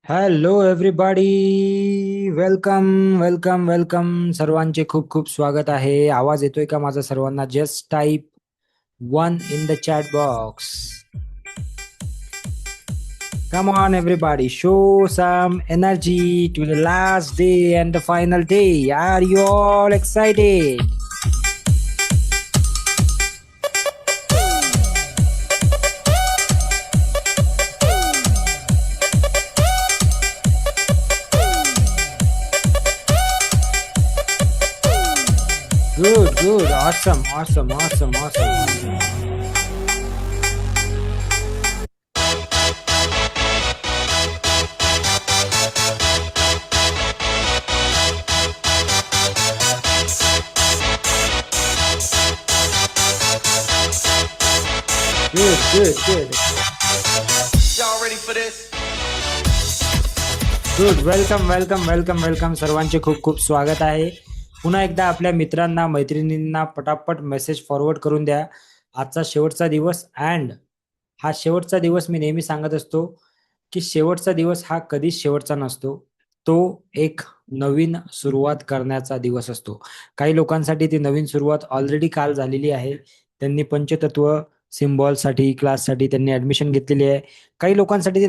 Hello everybody. Welcome welcome welcome. सर्वांचे खूप खूप स्वागत आहे. आवाज येतोय का माझा सर्वांना? Just type one in the chat box. Come on everybody, show some energy to the last day and the final day. Are you all excited? Good, good, awesome, awesome, awesome, awesome. Good, good, good. Y'all ready for this? Good. Welcome welcome welcome welcome. सर्वांचे खूप खूप स्वागत आहे. पुन्हा एकदा आपल्या मित्रांना मैत्रिणींना पटापट मेसेज फॉरवर्ड करून द्या. आजचा शेवटचा दिवस. अँड हा शेवटचा दिवस मी नेहमी सांगत असतो की शेवटचा दिवस हा कधीच शेवटचा नसतो. तो एक नवीन सुरुवात करण्याचा दिवस असतो. काही लोकांसाठी ती नवीन सुरुवात ऑलरेडी काल झालेली आहे. त्यांनी पंचतत्व सिम्बॉलसाठी क्लाससाठी त्यांनी ऍडमिशन घेतलेली आहे. काही लोकांसाठी ती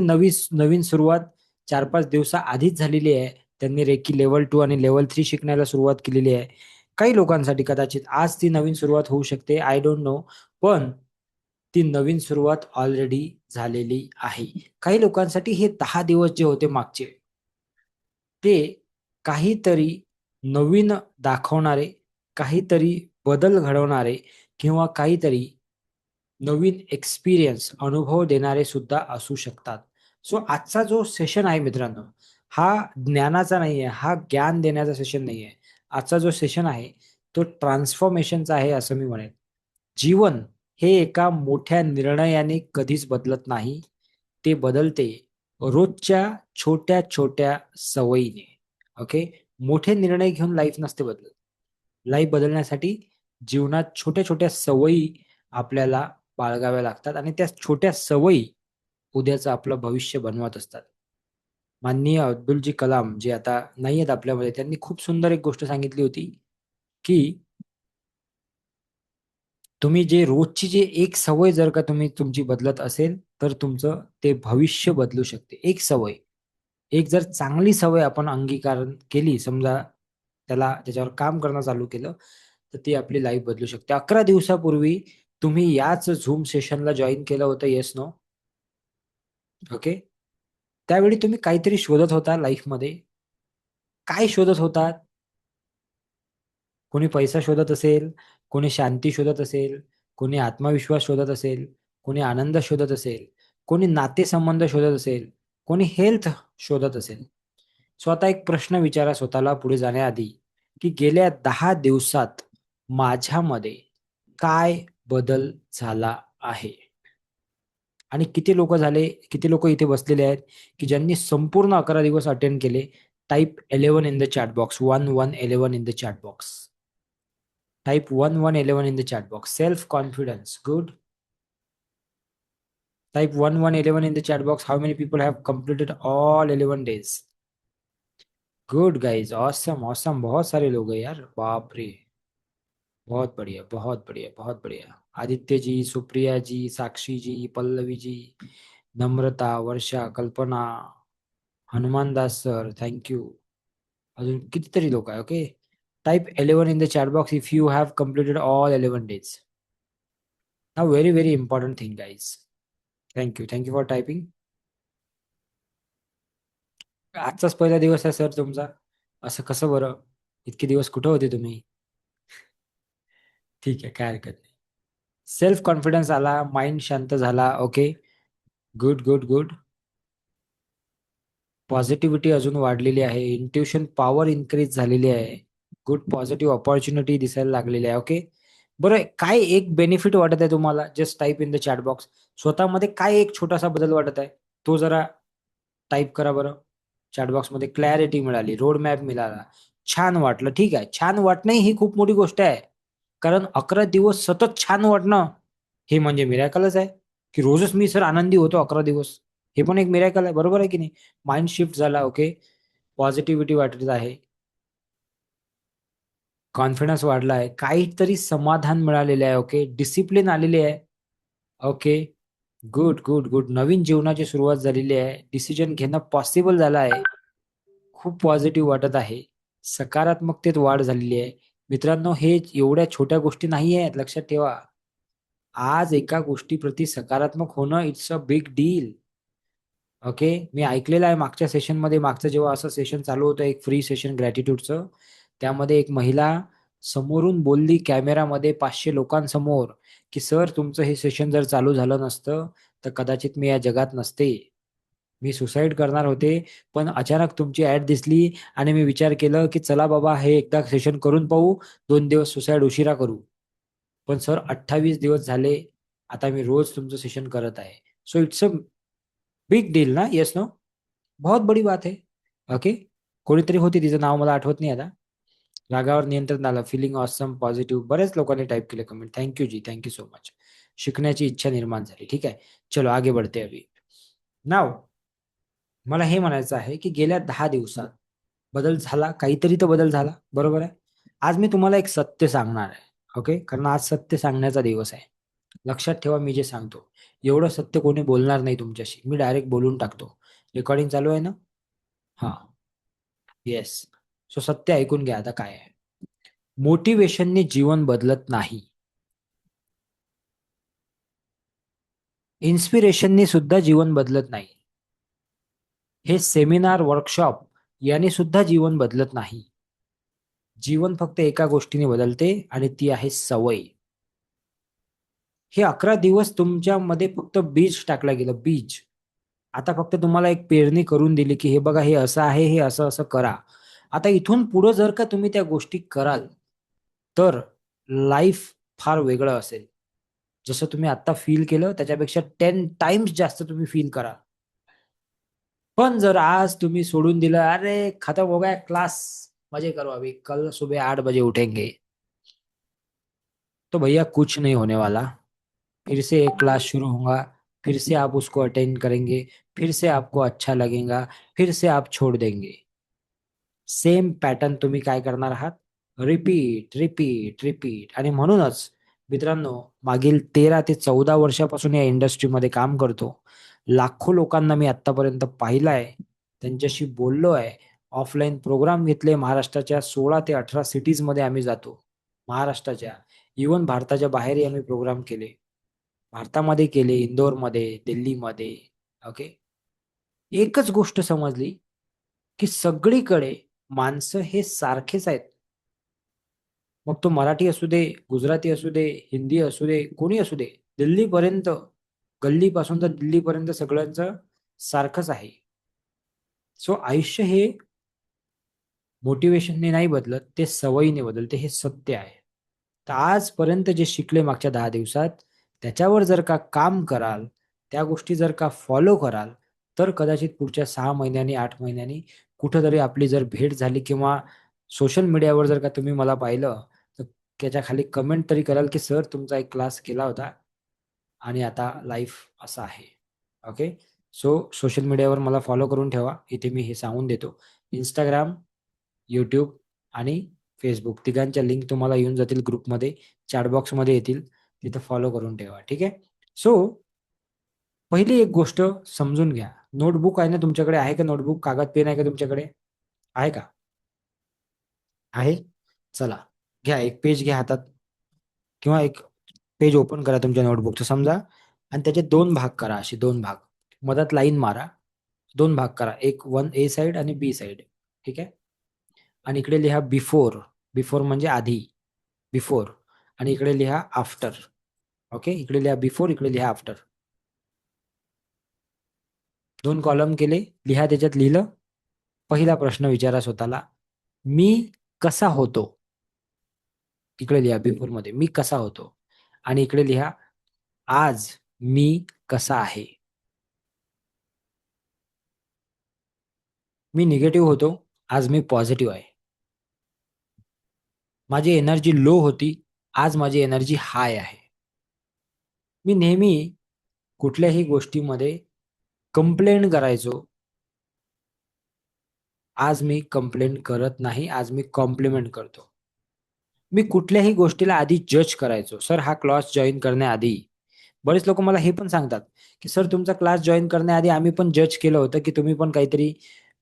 नवीन सुरुवात 4-5 दिवसा आधीच झालेली आहे. त्यांनी रेकी लेवल 2 आणि लेवल 3 शिकण्याला सुरुवात केलेली आहे. काही लोकांसाठी कदाचित आज ती नवीन सुरुवात होऊ शकते. I don't know. पण ती नवीन सुरुवात ऑलरेडी झालेली आहे. काही लोकांसाठी हे 10 दिवस जे होते मागचे, ते काहीतरी नवीन दाखवणारे, काहीतरी बदल घडवणारे किंवा काहीतरी नवीन एक्सपिरियन्स अनुभव देणारे सुद्धा असू शकतात. सो आजचा जो सेशन आहे मित्रांनो, हा ज्ञानाचा नाहीये, हा ज्ञान देण्याचा सेशन नाहीये. आजचा जो सेशन आहे तो ट्रान्सफॉर्मेशनचा आहे असं मी म्हणेन. जीवन हे एका मोठ्या निर्णयाने कधीच बदलत नाही. ते बदलते रोजच्या छोट्या छोट्या सवयीने. ओके. मोठे निर्णय घेऊन लाईफ नसते बदलत. लाईफ बदलण्यासाठी जीवनात छोट्या छोट्या सवयी आपल्याला बाळगाव्या लागतात आणि त्या छोट्या सवयी उद्याचं आपलं भविष्य बनवत असतात. माननीय अब्दुलजी कलाम जे आता नाही आहेत आपल्यामध्ये, त्यांनी खूप सुंदर एक गोष्ट सांगितली होती की तुम्ही जे रोजची जे एक सवय जर का तुम्ही तुमची बदलत असेल तर तुमचं ते भविष्य बदलू शकते. एक सवय, एक जर चांगली सवय आपण अंगीकार केली, समजा त्याच्यावर काम करणं चालू केलं, तर ती आपली लाईफ बदलू शकते. 11 दिवसापूर्वी तुम्ही याच झूम सेशनला जॉईन केलं होतं, येस नो? ओके. त्यावेळी तुम्ही काहीतरी शोधत होता लाईफमध्ये. काय शोधत होतात? कोणी पैसा शोधत असेल, कोणी शांती शोधत असेल, कोणी आत्मविश्वास शोधत असेल, कोणी आनंद शोधत असेल, कोणी नातेसंबंध शोधत असेल, कोणी हेल्थ शोधत असेल. स्वतः एक प्रश्न विचारा स्वतःला पुढे जाण्याआधी, की गेल्या 10 दिवसात माझ्यामध्ये काय बदल झाला आहे? आणि किती लोक इथे बसलेले आहेत की ज्यांनी संपूर्ण 11 दिवस अटेंड केले? Type 11 in the chat box. 1111 in the chat box. Type 1111 in the chat box. Self confidence. Good. Type 1111 in the chat box. How many people have completed all 11 days? Good guys. Awesome awesome. बहुत सारे लोग हैं यार, बाप रे. बहुत बढ़िया, बहुत बढ़िया, बहुत बढ़िया. आदित्य जी, सुप्रिया जी, साक्षी जी, पल्लवी जी, नम्रता, वर्षा, कल्पना, हनुमान दास सर, थँक्यू. अजून कितीतरी लोक आहे. Okay. Type 11 in the chat box if you have completed all 11 days. Now very very important thing guys. Thank you, thank you for typing. आजचाच पहिला दिवस आहे सर तुमचा, असं कसं बरं? इतके दिवस कुठं होते तुम्ही? ठीक आहे, काय हरकत नाही. सेल्फ कॉन्फिडन्स आला, माइंड शांत झाला. Okay. Good good good. Positivity अजून वाढलेली आहे. इंट्युशन पॉवर इन्क्रीज झालेली आहे. गुड. पॉझिटिव्ह ऑपॉर्च्युनिटी दिसायला लागलेली आहे. ओके. बरं, काय एक बेनिफिट वाटत आहे तुम्हाला? Just type in the chat box. स्वतःमध्ये काय एक छोटासा बदल वाटत आहे तो जरा टाईप करा बरं. चॅट बॉक्समध्ये क्लॅरिटी मिळाली, रोड मॅप मिळाला, छान वाटलं. ठीक आहे, छान वाटणं ही खूप मोठी गोष्ट आहे. कारण 11 दिवस सतत छान वाटणं हे म्हणजे मिरॅकलच आहे. की रोजच मी सर आनंदी होतो 11 दिवस, हे पण एक मिरॅकल आहे, बरोबर आहे की नाही? माइंड शिफ्ट झाला, ओके, पॉझिटिव्हिटी वाटत आहे, कॉन्फिडन्स वाढला आहे, काहीतरी समाधान मिळालेले आहे, ओके, डिसिप्लिन आलेली आहे, ओके, गुड गुड गुड, नवीन जीवनाची सुरुवात झालेली आहे, डिसिजन घेणं पॉसिबल झालं आहे, खूप पॉझिटिव्ह वाटत आहे, सकारात्मकतेत वाढ झालेली आहे. मित्रांनो, हे एवढ्या छोट्या गोष्टी नाही आहेत, लक्षात ठेवा. आज एका गोष्टीप्रती सकारात्मक होणं, it's a big deal. Okay, मी ऐकलेलं आहे मागच्या सेशनमध्ये, मागचं जेव्हा असं सेशन चालू होतं, एक फ्री सेशन ग्रॅटिट्यूडचं, त्यामध्ये एक महिला समोरून बोलली कॅमेरामध्ये 500 लोकांसमोर, की सर, तुमचं हे सेशन जर चालू झालं नसतं तर कदाचित मी या जगात नसते, मी सुसाईड करणार होते, पण अचानक तुमची ऍड दिसली आणि मी विचार केलं की चला बाबा, हे एकदा सेशन करून पाहू, 2 दिवस सुसाईड उशिरा करू. पण सर, 28 दिवस झाले, आता मी रोज तुमचं सेशन करत आहे. So it's a big deal ना, येस नो, बहुत बड़ी बात है. ओके, कोणीतरी होती, तिचं नाव मला आठवत नाही आता. रागावर नियंत्रण आलं, फिलिंग ऑसम, पॉझिटिव्ह, बऱ्याच लोकांनी टाईप केले कमेंट. थँक्यू जी, थँक्यू सो मच. शिकण्याची इच्छा निर्माण झाली. ठीक आहे, चलो आगे बढ़ते अभी. नाव मला हे म्हणायचं आहे की गेल्या 10 दिवसात बदल झाला, काहीतरी तर बदल झाला, बरोबर आहे. आज मी तुम्हाला एक सत्य सांगणार आहे, ओके, कारण आज सत्य सांगण्याचा दिवस आहे. लक्षात ठेवा, मी जे सांगतो एवढं सत्य कोणी बोलणार नाही तुमच्याशी, मी डायरेक्ट बोलून टाकतो. रेकॉर्डिंग चालू आहे ना? हा, येस. सो सत्य ऐकून घ्या आता काय आहे. मोटिवेशनने जीवन बदलत नाही, इन्स्पिरेशनने सुद्धा जीवन बदलत नाही, हे सेमिनार, वर्कशॉप याने सुद्धा जीवन बदलत नाही. जीवन फक्त एका गोष्टीने बदलते आणि ती आहे सवय. हे 11 दिवस तुमच्यामध्ये फक्त बीज टाकलं गेलं, बीज. आता फक्त तुम्हाला एक पेरणी करून दिली की हे बघा, हे असं आहे, हे असं असं करा. आता इथून पुढे जर का तुम्ही त्या गोष्टी कराल तर लाईफ फार वेगळं असेल. जसं तुम्ही आता फील केलं त्याच्यापेक्षा 10 टाइम्स जास्त तुम्ही फील करा. पण जर आज तुम्ही सोडून दिलं, अरे खत्म हो गया क्लास, मजे करो अभी, कल सुबह 8 बजे उठेंगे, तो भैया कुछ नहीं होने वाला. फिर से एक क्लास शुरू होगा, फिर से आप उसको अटेंड करेंगे, फिर से आपको अच्छा लगेगा, फिर से आप छोड़ देंगे. सेम पॅटर्न तुम्ही काय करणार आहात? Repeat repeat repeat. आणि म्हणूनच मित्रांनो, मागील 13 ते 14 वर्षापासून या इंडस्ट्रीमध्ये काम करतो. लाखो लोकांना मी आतापर्यंत पाहिलं आहे, त्यांच्याशी बोललो आहे, ऑफलाईन प्रोग्राम घेतले, महाराष्ट्राच्या 16 ते 18 सिटीजमध्ये आम्ही जातो, महाराष्ट्राच्या, इवन भारताच्या बाहेरही आम्ही प्रोग्राम केले, भारतामध्ये केले, इंदोरमध्ये, दिल्लीमध्ये. ओके, एकच गोष्ट समजली की सगळीकडे माणसं हे सारखेच आहेत. मग तो मराठी असू दे, गुजराती असू दे, हिंदी असू दे, कोणी असू दे, दिल्लीपर्यंत, गल्लीपासून तर दिल्लीपर्यंत सगळ्यांचं सारखंच आहे. सो आयुष्य हे मोटिवेशनने नाही बदलत, ते सवयीने बदलते, हे सत्य आहे. तर आजपर्यंत जे शिकले मागच्या 10 दिवसात, त्याच्यावर जर का काम कराल, त्या गोष्टी जर का फॉलो कराल, तर कदाचित पुढच्या 6 महिन्यांनी, 8 महिन्यांनी कुठंतरी आपली जर भेट झाली किंवा सोशल मीडियावर जर का तुम्ही मला पाहिलं, तर त्याच्या खाली कमेंट तरी कराल की सर, तुमचा एक क्लास केला होता आणि आता लाईफ असं आहे. ओके, सो सोशल मीडियावर मला फॉलो करून ठेवा, इथे मी हे सांगून देतो. इंस्टाग्राम, यूट्यूब आणि फेसबुक तिघांच्या लिंक तुम्हाला येऊन जातील ग्रुपमध्ये, चॅटबॉक्समध्ये येतील, तिथं फॉलो करून ठेवा. ठीक आहे. सो पहिली एक गोष्ट समजून घ्या. नोटबुक आहे ना तुमच्याकडे? आहे का नोटबुक? कागद पेन आहे का तुमच्याकडे? आहे का? आहे. चला, घ्या, एक पेज घ्या हातात किंवा एक पेज ओपन करा तुमच्या नोटबुकचं समजा, आणि त्याचे 2 भाग करा, असे 2 भाग, मधात लाईन मारा, 2 भाग करा, एक ए साइड आणि बी साइड. ठीक आहे. आणि इकडे लिहा बिफोर, बिफोर म्हणजे आधी, बिफोर, आणि इकडे लिहा आफ्टर. ओके, इकडे लिहा बिफोर, इकडे लिहा आफ्टर. 2 कॉलम केले, लिहा, त्याच्यात लिहिलं. पहिला प्रश्न विचारा स्वतःला, मी कसा होतो? इकडे लिहा बिफोर मध्ये, मी कसा होतो, आणि इकडे लिहा आज मी कसा आहे. मी निगेटिव्ह होतो, आज मी पॉझिटिव्ह आहे. माझी एनर्जी लो होती, आज माझी एनर्जी हाय आहे. मी नेहमी कुठल्याही गोष्टीमध्ये कंप्लेंट करायचो. आज मी कंप्लेंट करत नाही, आज मी कॉम्प्लिमेंट करतो. मी कुठल्याही गोष्टीला आधी जज करायचो. सर हा क्लास जॉईन करण्याआधी बरेच लोक मला हे पण सांगतात की सर तुमचा क्लास जॉईन करण्याआधी आम्ही पण जज केलं होतं की तुम्ही पण काहीतरी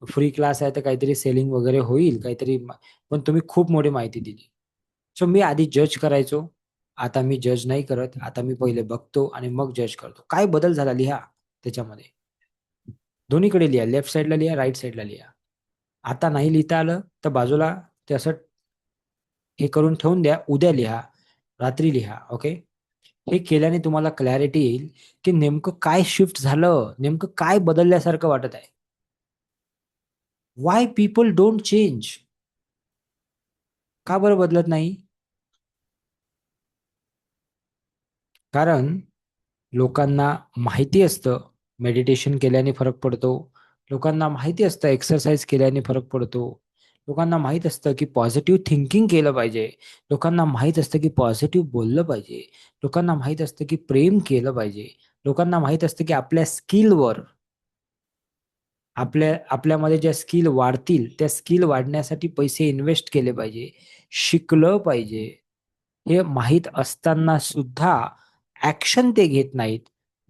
फ्री क्लास आहे तर काहीतरी सेलिंग वगैरे होईल काहीतरी, पण तुम्ही खूप मोठी माहिती दिली. सो मी आधी जज करायचो. आता मी जज नाही करत. आता मी पहिले बघतो आणि मग जज करतो. काय बदल झाला लिहा त्याच्यामध्ये. दोन्हीकडे लिहा, लेफ्ट साईडला लिहा, राईट साईडला लिहा. आता नाही लिहिता आलं तर बाजूला ते असं हे करून ठेवून द्या. उद्या लिहा, रात्री लिहा. ओके. हे केल्याने तुम्हाला क्लॅरिटी येईल की नेमकं काय शिफ्ट झालं, नेमकं काय बदलल्यासारखं वाटत आहे. Y people don't change. का बरं बदलत नाही? कारण लोकांना माहिती असतं मेडिटेशन केल्याने फरक पडतो. लोकांना माहिती असतं एक्सरसाइज केल्याने फरक पडतो. लोकांना माहित असतं की पॉझिटिव्ह थिंकिंग केलं पाहिजे. लोकांना माहित असतं की पॉझिटिव्ह बोललं पाहिजे. लोकांना माहित असतं की प्रेम केलं पाहिजे. लोकांना माहित असतं की आपल्या स्किलवर, आपल्यामध्ये ज्या स्किल वाढतील त्या स्किल वाढण्यासाठी पैसे इन्व्हेस्ट केले पाहिजे, शिकलं पाहिजे. हे माहीत असताना सुद्धा ऍक्शन ते घेत नाहीत,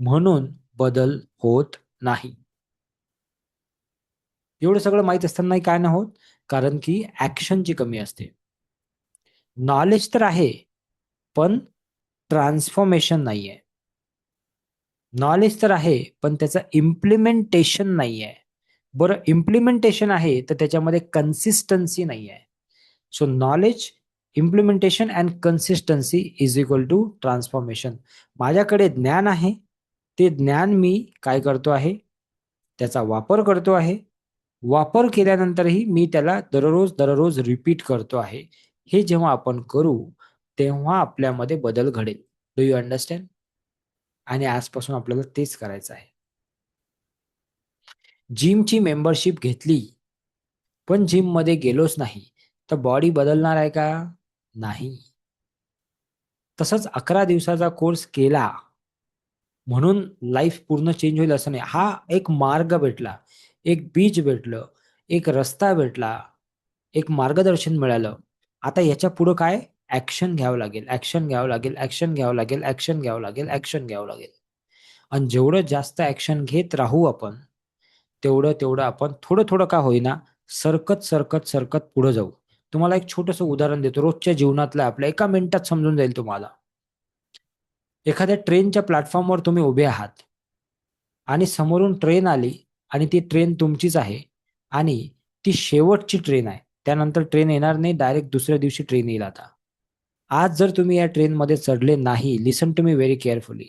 म्हणून बदल होत नाही. एवढं सगळं माहित असतानाही काय नाही होत, कारण की ऍक्शनची कमी असते. नॉलेज तर आहे पण ट्रान्सफॉर्मेशन नाहीये. नॉलेज तर आहे पण त्याचं इम्प्लिमेंटेशन नाहीये. बरं इम्प्लिमेंटेशन आहे तर त्याच्यामध्ये कन्सिस्टन्सी नाही आहे. So knowledge, implementation and consistency is equal to transformation. माझ्याकडे ज्ञान आहे, ते ज्ञान मी काय करतो आहे, त्याचा वापर करतो आहे. वापर केल्यानंतरही मी त्याला दररोज दररोज रिपीट करतो आहे. हे जेव्हा आपण करू तेव्हा आपल्यामध्ये बदल घडेल. Do you understand? आणि आजपासून आपल्याला तेच करायचं आहे. जिमची मेंबरशिप घेतली पण जिम मध्ये गेलोच नाही तर बॉडी बदलणार आहे का? नाही. तसंच 11 दिवसाचा कोर्स केला म्हणून लाईफ पूर्ण चेंज होईल असं नाही. हा एक मार्ग भेटला, एक बीज भेटलं, एक रस्ता भेटला, एक मार्गदर्शन मिळालं. आता याच्या पुढं काय? ऍक्शन घ्यावं लागेल, ऍक्शन घ्यावं लागेल, ऍक्शन घ्यावं लागेल, ऍक्शन घ्यावं लागेल, ऍक्शन घ्यावं लागेल. आणि जेवढं जास्त ऍक्शन घेत राहू आपण, तेवढं तेवढं आपण थोडं थोडं का होईना सरकत सरकत सरकत पुढे जाऊ. तुम्हाला एक छोटंसं उदाहरण देतो रोजच्या जीवनातलं, आपल्या 1 मिनिटात समजून जाईल तुम्हाला. एखाद्या ट्रेनच्या प्लॅटफॉर्मवर तुम्ही उभे आहात आणि समोरून ट्रेन आली आणि ती ट्रेन तुमचीच आहे आणि ती शेवटची ट्रेन आहे. त्यानंतर ट्रेन येणार नाही, डायरेक्ट दुसऱ्या दिवशी ट्रेन येईल. आता आज जर तुम्ही या ट्रेनमध्ये चढले नाही, लिसन टू मी व्हेरी केअरफुली,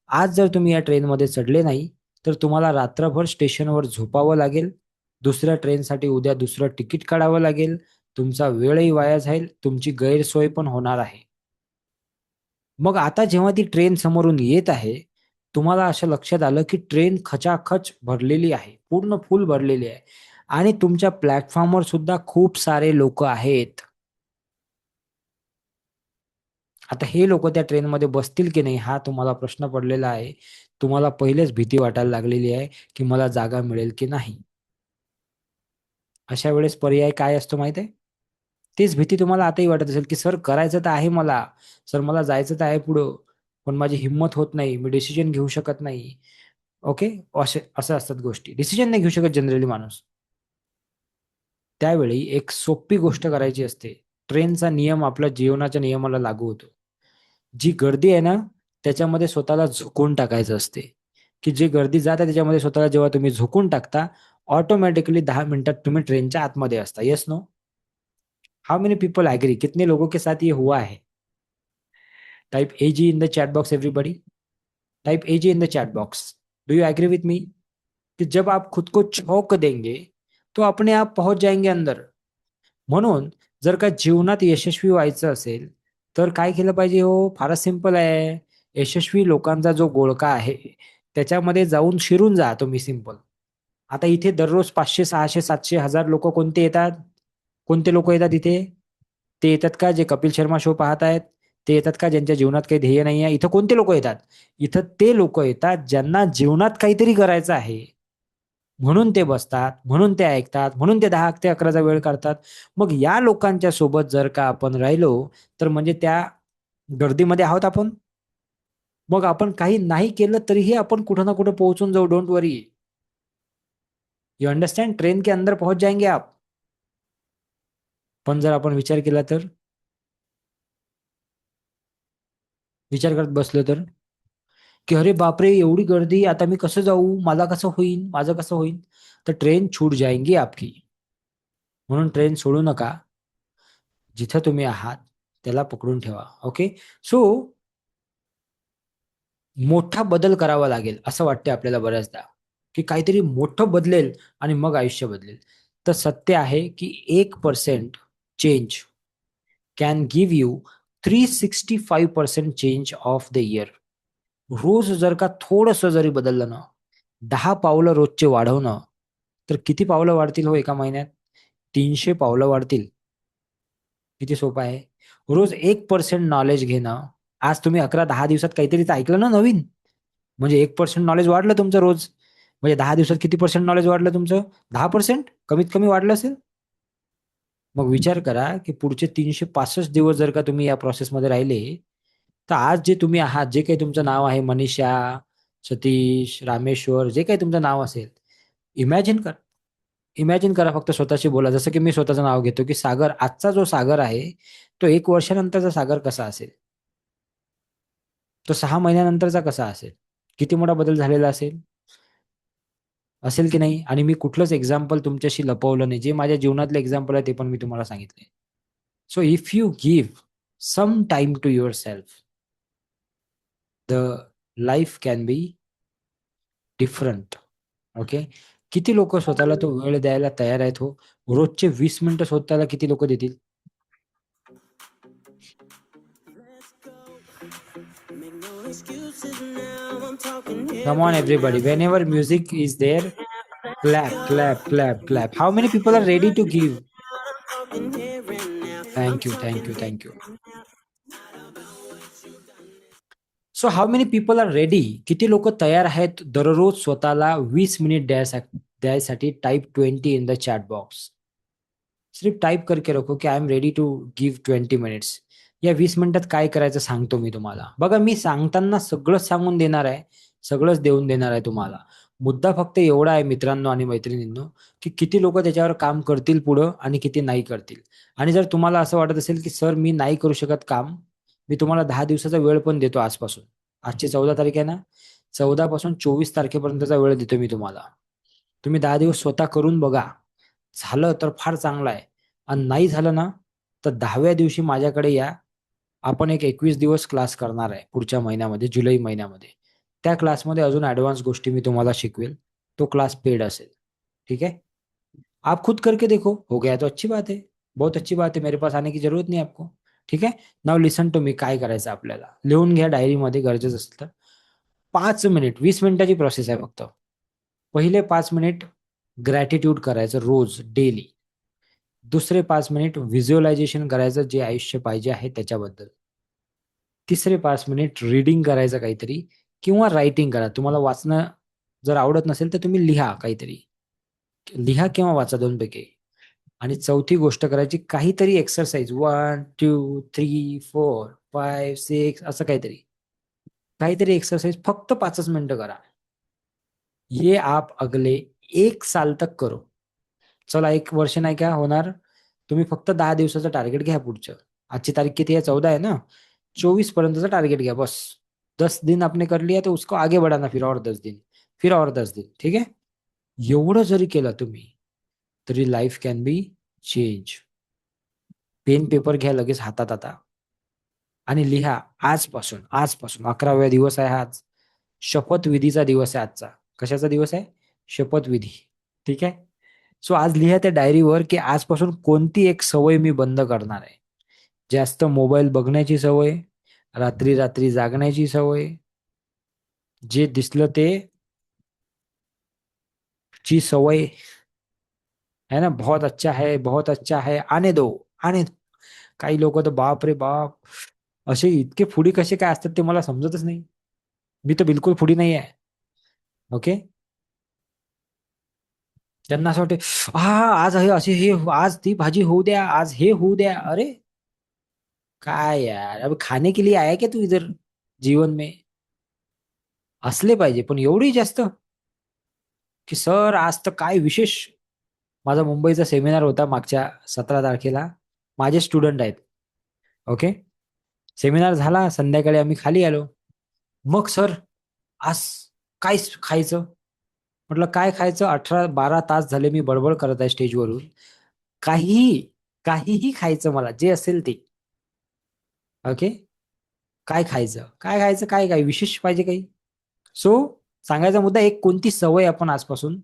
आज जर तुम्ही या ट्रेनमध्ये चढले नाही तर तुम्हाला रात्रभर स्टेशनवर झोपावं लागेल. दुसऱ्या ट्रेनसाठी उद्या दुसरं तिकीट काढावं लागेल. तुमचा वेळही वाया जाईल, तुमची गैरसोय पण होणार आहे. मग आता जेव्हा ती ट्रेन समोरून येत आहे, तुम्हाला असं लक्षात आलं की ट्रेन खचाखच भरलेली आहे, पूर्ण फुल भरलेली आहे आणि तुमच्या प्लॅटफॉर्मवर सुद्धा खूप सारे लोक आहेत. आता हे लोक त्या ट्रेनमध्ये बसतील की नाही हा तुम्हाला प्रश्न पडलेला आहे. तुम्हाला पहिलेच भीती वाटायला लागलेली आहे की मला जागा मिळेल की नाही. अशा वेळेस पर्याय काय असतो माहित आहे? तीच भीती तुम्हाला आताही वाटत असेल की सर करायचं तर आहे मला, सर मला जायचं तर आहे पुढं, पण माझी हिंमत होत नाही, मी डिसिजन घेऊ शकत नाही. ओके. असं असतात गोष्टी, डिसिजन नाही घेऊ शकत जनरली माणूस. त्यावेळी एक सोपी गोष्ट करायची असते. ट्रेनचा नियम आपल्या जीवनाच्या नियमाला लागू होतो. जी गर्दी आहे ना त्याच्यामध्ये स्वतःला झोकून टाकायचं असते. की जी गर्दी जात आहे त्याच्यामध्ये स्वतःला जेव्हा तुम्ही झोकून टाकता, ऑटोमॅटिकली 10 मिनिटात तुम्ही ट्रेनच्या आतमध्ये असता. Yes no? How many people agree? कितने लोगों के साथ ये हुआ है? Type AG in the chat box everybody. Type AG in the chat box. Do you agree with me? कि जब आप खुद को छोक देंगे तो अपने आप पहुंच जाएंगे अंदर. म्हणून जर का जीवनात यशस्वी व्हायचं असेल तर काय केलं पाहिजे? हो फारच सिंपल आहे. यशस्वी लोकांचा जो गोळका आहे त्याच्यामध्ये जाऊन शिरून जा तुम्ही. सिंपल. आता इथे दररोज 500 600 700 1000 लोक कोणते येतात? कोणते लोक येतात इथे? ते येतात का जे कपिल शर्मा शो पाहत आहेत, ते येतात का ज्यांच्या जीवनात काही ध्येय नाही आहे? इथं कोणते लोक येतात? इथं ते लोक येतात ज्यांना जीवनात काहीतरी करायचं आहे, म्हणून ते बसतात, म्हणून ते ऐकतात, म्हणून ते 10 ते 11चा वेळ काढतात. मग या लोकांच्या सोबत जर का आपण राहिलो, तर म्हणजे त्या गर्दीमध्ये आहोत आपण. मग आपण काही नाही केलं तरीही आपण कुठं ना कुठं पोहोचून जाऊ. Don't worry. You understand? Train के अंदर पहुंच जाएंगे आप. पण जर आपण विचार केला तर, विचार करत बसलो तर, की अरे बापरे, एवढी गर्दी, आता मी कसं जाऊ, मला कसं होईल, माझं कसं होईल, तर ट्रेन छूट जाएंगी आपकी. म्हणून ट्रेन सोडू नका. जिथं तुम्ही आहात त्याला पकडून ठेवा. ओके. सो मोठा बदल करावा लागेल असं वाटते आपल्याला बऱ्याचदा, की काहीतरी मोठं बदलेल आणि मग आयुष्य बदलेल. तर सत्य आहे की 1% change can give you 365% change of the year. रोज जर का थोडंसं जरी बदललं ना, 10 पावलं रोजचे वाढवणं, तर किती पावलं वाढतील हो एका महिन्यात? 300 पावलं वाढतील. किती सोपं आहे. रोज 1% नॉलेज घेणं. आज तुम्ही 11-10 दिवसात काहीतरी तर ऐकलं ना नवीन, म्हणजे 1% नॉलेज वाढलं तुमचं रोज. म्हणजे 10 दिवसात किती पर्सेंट नॉलेज वाढलं तुमचं? 10%, कमीत कमी वाढलं असेल. मग विचार करा की पुढचे 365 दिवस जर का तुम्ही या प्रोसेसमध्ये राहिले, तर आज जे तुम्ही आहात, जे काही तुमचं नाव आहे, मनीषा, सतीश, रामेश्वर, जे काही तुमचं नाव असेल, इमॅजिन करा. इमॅजिन करा, फक्त स्वतःशी बोला. जसं की मी स्वतःचं नाव घेतो की सागर. आजचा जो सागर आहे, तो 1 वर्षानंतरचा सागर कसा असेल, तो 6 महिन्यानंतरचा कसा असेल, किती मोठा बदल झालेला असेल. असेल की नाही? आणि मी कुठलंच एक्झाम्पल तुमच्याशी लपवलं नाही. जे माझ्या जीवनातलं एक्झाम्पल आहे ते पण मी तुम्हाला सांगितले. So if you give some time to yourself, the life can be different. Okay. किती लोक स्वतःला तो वेळ द्यायला तयार आहेत हो? रोजचे 20 मिनिटं स्वतःला किती लोक देतील? Come on everybody, whenever music is there, clap clap clap clap. How many people are ready to give? Thank you, thank you, thank you. So how many people are ready? किती लोक तयार आहेत दररोज स्वतःला 20 मिनिट द्यायसाठी? Type 20 in the chat box. सिर्फ type करके रखो की I am ready to give 20 minutes. या 20 मिनिटात काय करायचं सांगतो मी तुम्हाला. बघा, मी सांगताना सगळंच सांगून देणार आहे, सगळंच देऊन देणार आहे तुम्हाला. मुद्दा फक्त एवढा आहे मित्रांनो आणि मैत्रिणींनो, की किती लोक त्याच्यावर काम करतील पुढं आणि किती नाही करतील. आणि जर तुम्हाला असं वाटत असेल की सर मी नाही करू शकत काम, मी तुम्हाला 10 दिवसाचा वेळ पण देतो आजपासून. आजची 14 तारीख आहे ना, 14 पासून 24 तारखेपर्यंतचा वेळ देतो मी तुम्हाला. तुम्ही 10 दिवस स्वतः करून बघा. झालं तर फार चांगलं आहे, आणि नाही झालं ना, तर 10व्या दिवशी माझ्याकडे या. आपण एक 21 दिवस क्लास करणार आहे पुढच्या महिन्यामध्ये, जुलै महिन्यामध्ये. त्या क्लासमध्ये अजून ऍडव्हान्स गोष्टी मी तुम्हाला शिकवेल. तो क्लास पेड असेल. ठीक है? आप खुद करके देखो, हो गया तो अच्छी बात है. बहुत अच्छी बात है, मेरे पास आने की जरूरत नहीं आपको. ठीक आहे. Now listen to me. काय करायचं आपल्याला, लिहून घ्या डायरीमध्ये गरजेचं असेल तर. 5 मिनिट, 20 मिनिटाची प्रोसेस आहे फक्त. पहिले 5 मिनिट ग्रॅटिट्यूड करायचं रोज, डेली. दुसरे 5 मिनिट व्हिज्युअलायझेशन करायचं, जे आयुष्य पाहिजे आहे त्याच्याबद्दल. तिसरे 5 मिनिट रीडिंग करायचं काहीतरी, किंवा रायटिंग करा. तुम्हाला वाचणं जर आवडत नसेल तर तुम्ही लिहा काहीतरी. लिहा किंवा वाचा, दोनपैकी. आणि चौथी गोष्ट करायची, काहीतरी एक्सरसाइज. 1, 2, 3, 4, 5, 6 असं काहीतरी. काहीतरी एक्सरसाइज फक्त 5 मिनिटं करा. ये आप अगले 1 साल तक करो. चला, 1 वर्ष नाही काय होणार. तुम्ही फक्त 10 दिवसाचं टार्गेट घ्या पुढचं. आजची तारीख किती आहे? 14 आहे ना. 24 पर्यंतचं टार्गेट घ्या बस. 10 दिन आपने कर लिया तो उसको आगे बढ़ाना, फिर और 10 दिन, फिर और 10 दिन. ठीक आहे. एवढं जरी केलं तुम्ही, तरी life can be change. Pen paper घ्या लगेच हातात आता, आणि लिहा. आजपासून, आजपासून 11वा दिवस आहे आज. शपथविधीचा दिवस आहे आजचा. कशाचा दिवस आहे? शपथविधी. ठीक आहे. सो आज लिहा त्या डायरीवर की आजपासून कोणती एक सवय मी बंद करणार आहे. जास्त मोबाईल बघण्याची सवय, रात्री रात्री जागण्याची सवय, जे दिसलं ते ची सवय, है ना. बहुत अच्छा है, बहुत अच्छा है, आने दो, आने दो. काही लोक तर बाप रे बाप, असे इतके फुडी कसे काय असतात ते मला समजतच नाही. मी तर बिलकुल फुडी नाही आहे. ओके. त्यांना असं वाटते, हा आज हे असे हे आज ती भाजी होऊ द्या, आज हे होऊ द्या. अरे काय यार, अबे खाने के लिए आया क्या तू इधर जीवन में? असले पाहिजे, पण एवढी जास्त की सर आज तर काय विशेष. माझा मुंबईचा सेमिनार होता मागच्या 17 तारखेला. माझे स्टुडंट आहेत. ओके. सेमिनार झाला, संध्याकाळी आम्ही खाली आलो. मग सर आज काय खायचं? म्हटलं काय खायचं, 18-12 तास झाले मी बडबड करत आहे स्टेजवरून. काहीही, काहीही खायचं मला, जे असेल ते. ओके. काय खायचं, काय खायचं, काय काय विशेष पाहिजे काही. सो सांगायचा मुद्दा, एक कोणती सवय आपण आजपासून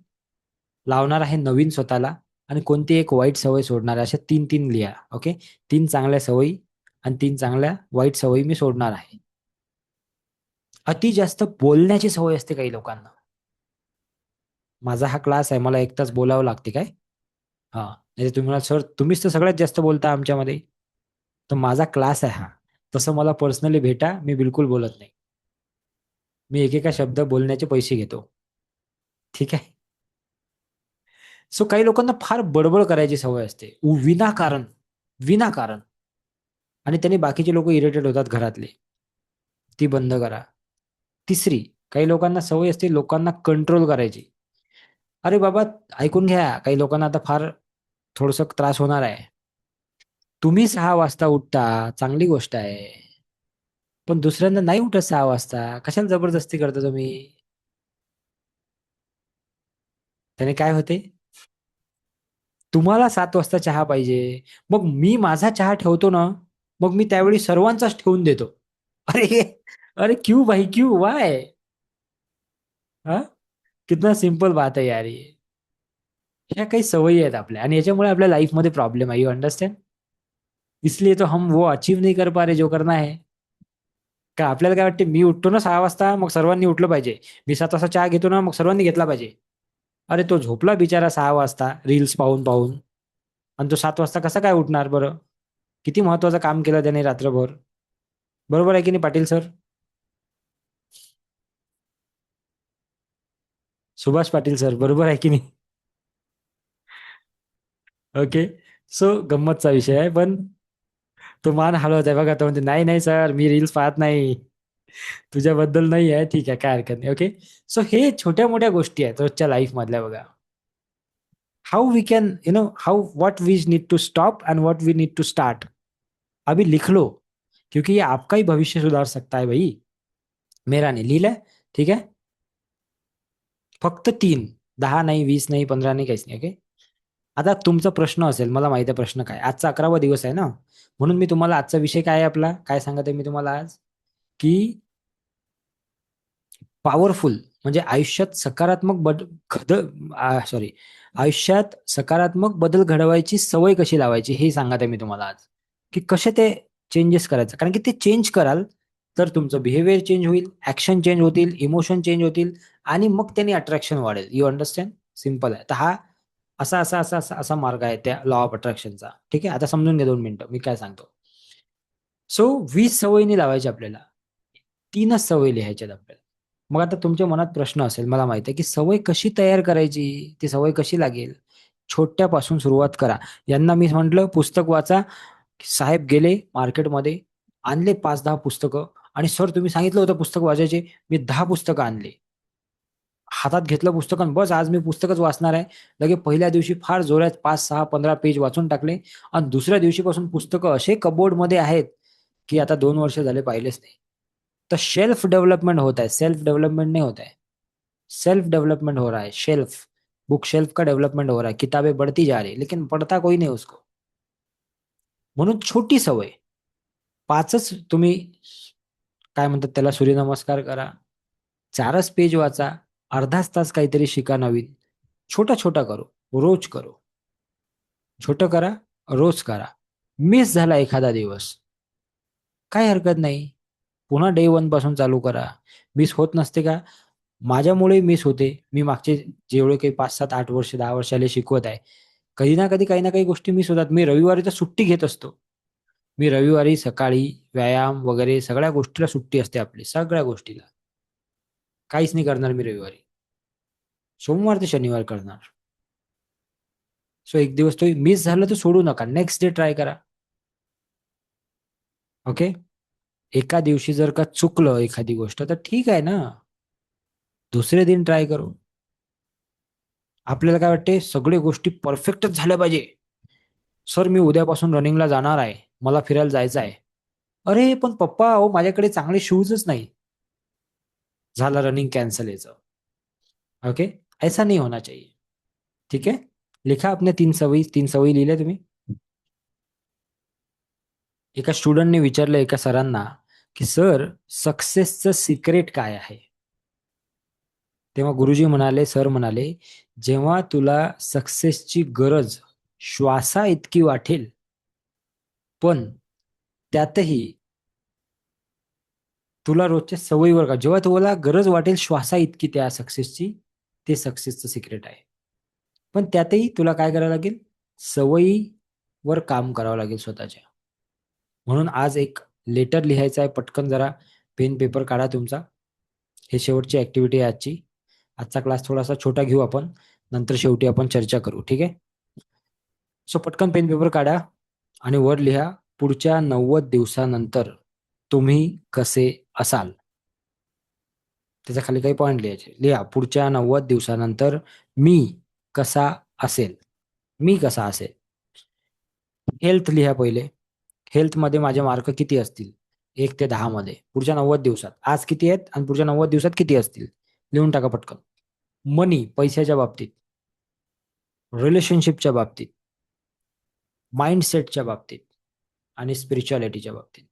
लावणार आहे नवीन स्वतःला, आणि कोणती एक वाईट सवय सोडणार आहे, अशा तीन तीन लिहा. ओके. 3 चांगल्या सवयी आणि 3 चांगल्या वाईट सवयी मी सोडणार आहे. अति जास्त बोलण्याची सवय असते काही लोकांना. माझा हा क्लास आहे, मला एक तास बोलावं लागते काय? हा. नाही तुम्ही मला सर तुम्हीच तर सगळ्यात जास्त बोलता आमच्यामध्ये. तर माझा क्लास आहे हा. तसं मला पर्सनली भेटा, मी बिलकुल बोलत नाही. मी एकेका शब्द बोलण्याचे पैसे घेतो. ठीक आहे. सो काही लोकांना फार बडबड करायची सवय असते, विनाकारण. विनाकारण. आणि त्यांनी बाकीचे लोक इरिटेट होतात घरातले. ती बंद करा. तिसरी, काही लोकांना सवय असते लोकांना कंट्रोल करायची. अरे बाबा, ऐकून घ्या, काही लोकांना आता फार थोडस त्रास होणार आहे. तुम्ही 6 वाजता उठता, चांगली गोष्ट आहे. पण दुसऱ्यांना नाही उठत 6 वाजता, कशाला जबरदस्ती करता तुम्ही? त्याने काय होते? तुम्हाला 7 वाजता चहा पाहिजे, मग मी माझा चहा ठेवतो ना, मग मी त्यावेळी सर्वांचाच ठेवून देतो. अरे, अरे क्यों भाई, क्यों, वाय? हा. कितना सिंपल बात आहे यार ये. ह्या काही सवयी आहेत आपल्या, आणि याच्यामुळे आपल्या लाईफ मध्ये प्रॉब्लेम आहे. You understand? इसलिए तो हम वो अचीव नहीं कर पा रहे जो करना है. का आपल्याला काय वाटते, मी उठतो ना 6 वाजता, मग सर्वांनी उठलं पाहिजे. मी 7 वाजता चहा घेतो ना, मग सर्वांनी घेतला पाहिजे. अरे तो झोपला बिचारा 6 वाजता रील्स पाहून पाहून, आणि तो 7 वाजता कसा काय उठणार बरं? किती महत्वाचं काम केलं त्याने रात्रभर. बरोबर आहे की नाही पाटील सर? सुभाष पाटील सर, बरोबर आहे की नाही? ओके. सो गंमतचा विषय आहे, पण तो मान हलवत आहे बघा. तो म्हणते नाही नाही सर, मी रील्स पाहत नाही. तुझ्याबद्दल नाही आहे, ठीक आहे, काय हरकत नाही. ओके. सो हे छोट्या मोठ्या गोष्टी आहेत रोजच्या लाईफ मधल्या बघा. How we can how what we need to stop and what we need to start. अभी लिख लो, क्योंकि ये आपका ही भविष्य सुधार सकता है भाई. मेरा नहीं, लिहिलंय. ठीक आहे. फक्त 3, 10 नाही, 20 नाही, 15 नाही, काहीच नाही. ओके. आता तुमचा प्रश्न असेल, मला माहिती आहे प्रश्न काय. आजचा 11वा दिवस आहे ना, म्हणून मी तुम्हाला आजचा विषय काय आहे आपला, काय सांगत आहे मी तुम्हाला आज, की पॉवरफुल म्हणजे आयुष्यात सकारात्मक सॉरी, आयुष्यात सकारात्मक बदल घडवायची सवय कशी लावायची हे सांगत आहे मी तुम्हाला आज. की कसे ते चेंजेस करायचं, कारण की ते चेंज कराल तर तुमचं बिहेवियर चेंज होईल, ऍक्शन चेंज होतील, इमोशन चेंज होतील, आणि मग त्यांनी अट्रॅक्शन वाढेल. You understand? सिम्पल आहे. तर हा असा असा असा असा असा मार्ग आहे त्या लॉ ऑफ अट्रॅक्शनचा. ठीक आहे. आता समजून घ्या 2 मिनिटं मी काय सांगतो. सो 20 सवयीने लावायची आपल्याला, 3च सवयी लिहायच्यात आपल्याला. मग आता तुमच्या मनात प्रश्न असेल, मला माहिती आहे, की सवय कशी तयार करायची, ती सवय कशी लागेल. छोट्यापासून सुरुवात करा. यांना मी म्हटलं पुस्तक वाचा. साहेब गेले मार्केटमध्ये, आणले 5-10 पुस्तकं, आणि सर तुम्ही सांगितलं होतं पुस्तक वाचायचे, मी 10 पुस्तकं आणले. हातात घेतलं पुस्तक आणि बस आज मी पुस्तकच वाचणार आहे. लगे पहिल्या दिवशी फार जोरात 5-6-15 पेज वाचून टाकले, आणि दुसऱ्या दिवशीपासून पुस्तकं असे कबोर्ड मध्ये आहेत की आता 2 वर्ष झाले पाहिलेच नाही. तर शेल्फ डेव्हलपमेंट होत आहे, सेल्फ डेव्हलपमेंट नाही होत आहे. सेल्फ डेव्हलपमेंट हो रहा है, शेल्फ, बुक शेल्फ का डेव्हलपमेंट हो रहा है. किताबें बढ़ती जा रही लेकिन पढ़ता कोई नहीं उसको. म्हणून छोटी सवय, 5च तुम्ही काय म्हणतात त्याला, सूर्यनमस्कार करा, 4च पेज वाचा, अर्धाच तास काहीतरी शिका नवीन. छोटा छोटा करो, रोज करो. छोटं करा, रोज करा. मिस झाला एखादा दिवस, काही हरकत नाही, पुन्हा डे 1 पासून चालू करा. मिस होत नसते का? माझ्यामुळे मिस होते. मी मागचे जेवढे काही 5-7-8 वर्ष 10 वर्षाले शिकवत आहे, कधी ना कधी काही ना काही गोष्टी मिस होतात. मी रविवारी तर सुट्टी घेत असतो. मी रविवारी सकाळी व्यायाम वगैरे सगळ्या गोष्टीला सुट्टी असते आपली, सगळ्या गोष्टीला. काहीच नाही करणार मी रविवारी. सोमवार ते शनिवार करणार. सो एक दिवस तो मिस झालं तर सोडू नका, नेक्स्ट डे ट्राय करा. ओके. एका दिवशी जर का चुकलं एखादी गोष्ट तर ठीक आहे ना, दुसरे दिन ट्राय करू. आपल्याला काय वाटते, सगळे गोष्टी परफेक्टच झाल्या पाहिजे. सर मी उद्यापासून रनिंगला जाणार आहे, मला फिरायला जायचं आहे. अरे पण पप्पा, अहो माझ्याकडे चांगले शूजच नाही. झालं रनिंग कॅन्सल याचं. ओके. ऐसा नहीं होना चाहिए. ठीक है. लिखा आपने 3 सवयी लिहिल्या तुम्ही. एका स्टुडंटने विचारलं एका सरांना की सर, सक्सेसचं सिक्रेट काय आहे. तेव्हा गुरुजी म्हणाले, सर म्हणाले, जेव्हा तुला सक्सेसची गरज श्वासा इतकी वाटेल, पण त्यातही तुला रोजच्या सवयीवर का, जेव्हा तुम्हाला गरज वाटेल श्वासा इतकी त्या सक्सेसची, ते सक्सेसचं सिक्रेट आहे. पण त्यातही तुला काय करावं लागेल, सवयीवर काम करावं लागेल स्वतःच्या. म्हणून आज एक लेटर लिहायचा आहे, पटकन जरा पेन पेपर काढा तुमचा. हे शेवटची ऍक्टिव्हिटी आहे आजची. आजचा क्लास थोडासा छोटा घेऊ आपण, नंतर शेवटी आपण चर्चा करू. ठीक आहे. सो पटकन पेन पेपर काढा आणि वर लिहा, पुढच्या 90 दिवसानंतर तुम्ही कसे असाल. त्याच्या खाली काही पॉईंट लिहायचे. लिहा, पुढच्या 90 दिवसानंतर मी कसा असेल. मी कसा असेल. हेल्थ लिहा पहिले. हेल्थमध्ये माझे मार्क किती असतील 1 ते 10 मध्ये पुढच्या 90 दिवसात. आज किती आहेत आणि पुढच्या 90 दिवसात किती असतील, लिहून टाका पटकन. मनी, पैशाच्या बाबतीत, रिलेशनशिपच्या बाबतीत, माइंडसेटच्या बाबतीत आणि स्पिरिच्युअलिटीच्या बाबतीत.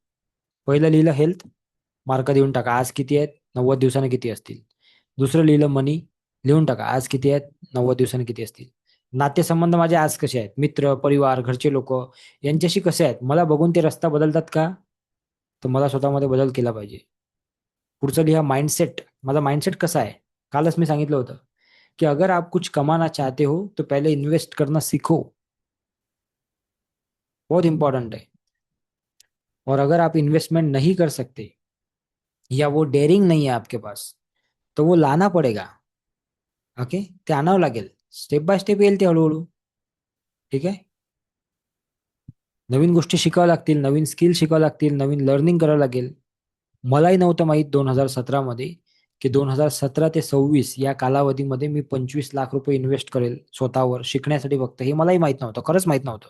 पहिलं लिहिलं हेल्थ, मार्क देऊन टाका. आज किती आहेत, 90 दिवसाने किती असतील. दुसरं लिहिलं मनी, लिहून टाका. आज किती आहेत, 90 दिवसांनी किती असतील. नातेसंबंध माझे आज कसे आहेत, मित्र, परिवार, घरचे लोक यांच्याशी कसे आहेत, मला बघून ते रस्ता बदलतात का, तर मला स्वतःमध्ये बदल केला पाहिजे. पुढचं लिहा माइंडसेट, माझा माइंडसेट कसा आहे. कालच मी सांगितलं होतं कि अगर आप कुछ कमाना चाहते हो तो पहले इन्वेस्ट करना सीखो. बहुत इंपॉर्टेंट है. और अगर आप इन्वेस्टमेंट नहीं कर सकते या वो डेअरिंग नहीं है आपके पास, तो वो लाना पडेगा. ओके. ते आणावं लागेल. स्टेप बाय स्टेप येईल ते हळूहळू. ठीक आहे. नवीन गोष्टी शिकाव्या लागतील, नवीन स्किल शिकावं लागतील, नवीन लर्निंग करावं लागेल. मलाही नव्हतं माहीत 2017 मध्ये की 2017 ते 26 या कालावधीमध्ये मी 25 लाख रुपये इन्व्हेस्ट करेल स्वतःवर शिकण्यासाठी. फक्त हे मलाही माहित नव्हतं, खरंच माहित नव्हतं.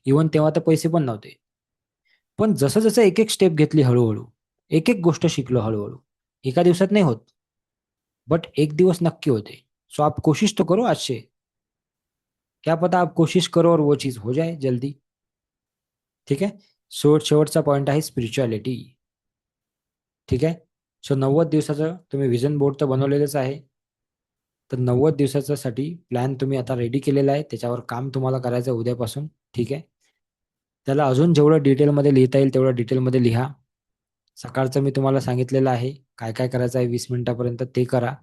इव्हन तेव्हा तर पैसे पण नव्हते. पण जसं जसं एक एक स्टेप घेतली हळूहळू, एक एक गोष्ट शिकलो हळूहळू. एका दिवसात नाही होत, बट एक दिवस नक्की होते. सो आप कोशिश तो करो आज से. क्या पता आप कोशिश करो और वो चीज हो जाए जल्दी. ठीक आहे. शेवटचा पॉईंट आहे स्पिरिच्युअलिटी. ठीक आहे. सो 90 दिवसाचं तुम्ही विजन बोर्ड तर बनवलेलंच आहे. तर 90 दिवसासाठी प्लॅन तुम्ही आता रेडी केलेला आहे, त्याच्यावर काम तुम्हाला करायचं उद्यापासून. ठीक आहे. त्याला अजून जेवढं डिटेलमध्ये लिहिता येईल तेवढं डिटेलमध्ये लिहा. सकाळचं मी तुम्हाला सांगितलेलं आहे काय काय करायचं आहे 20 मिनिटापर्यंत, ते करा.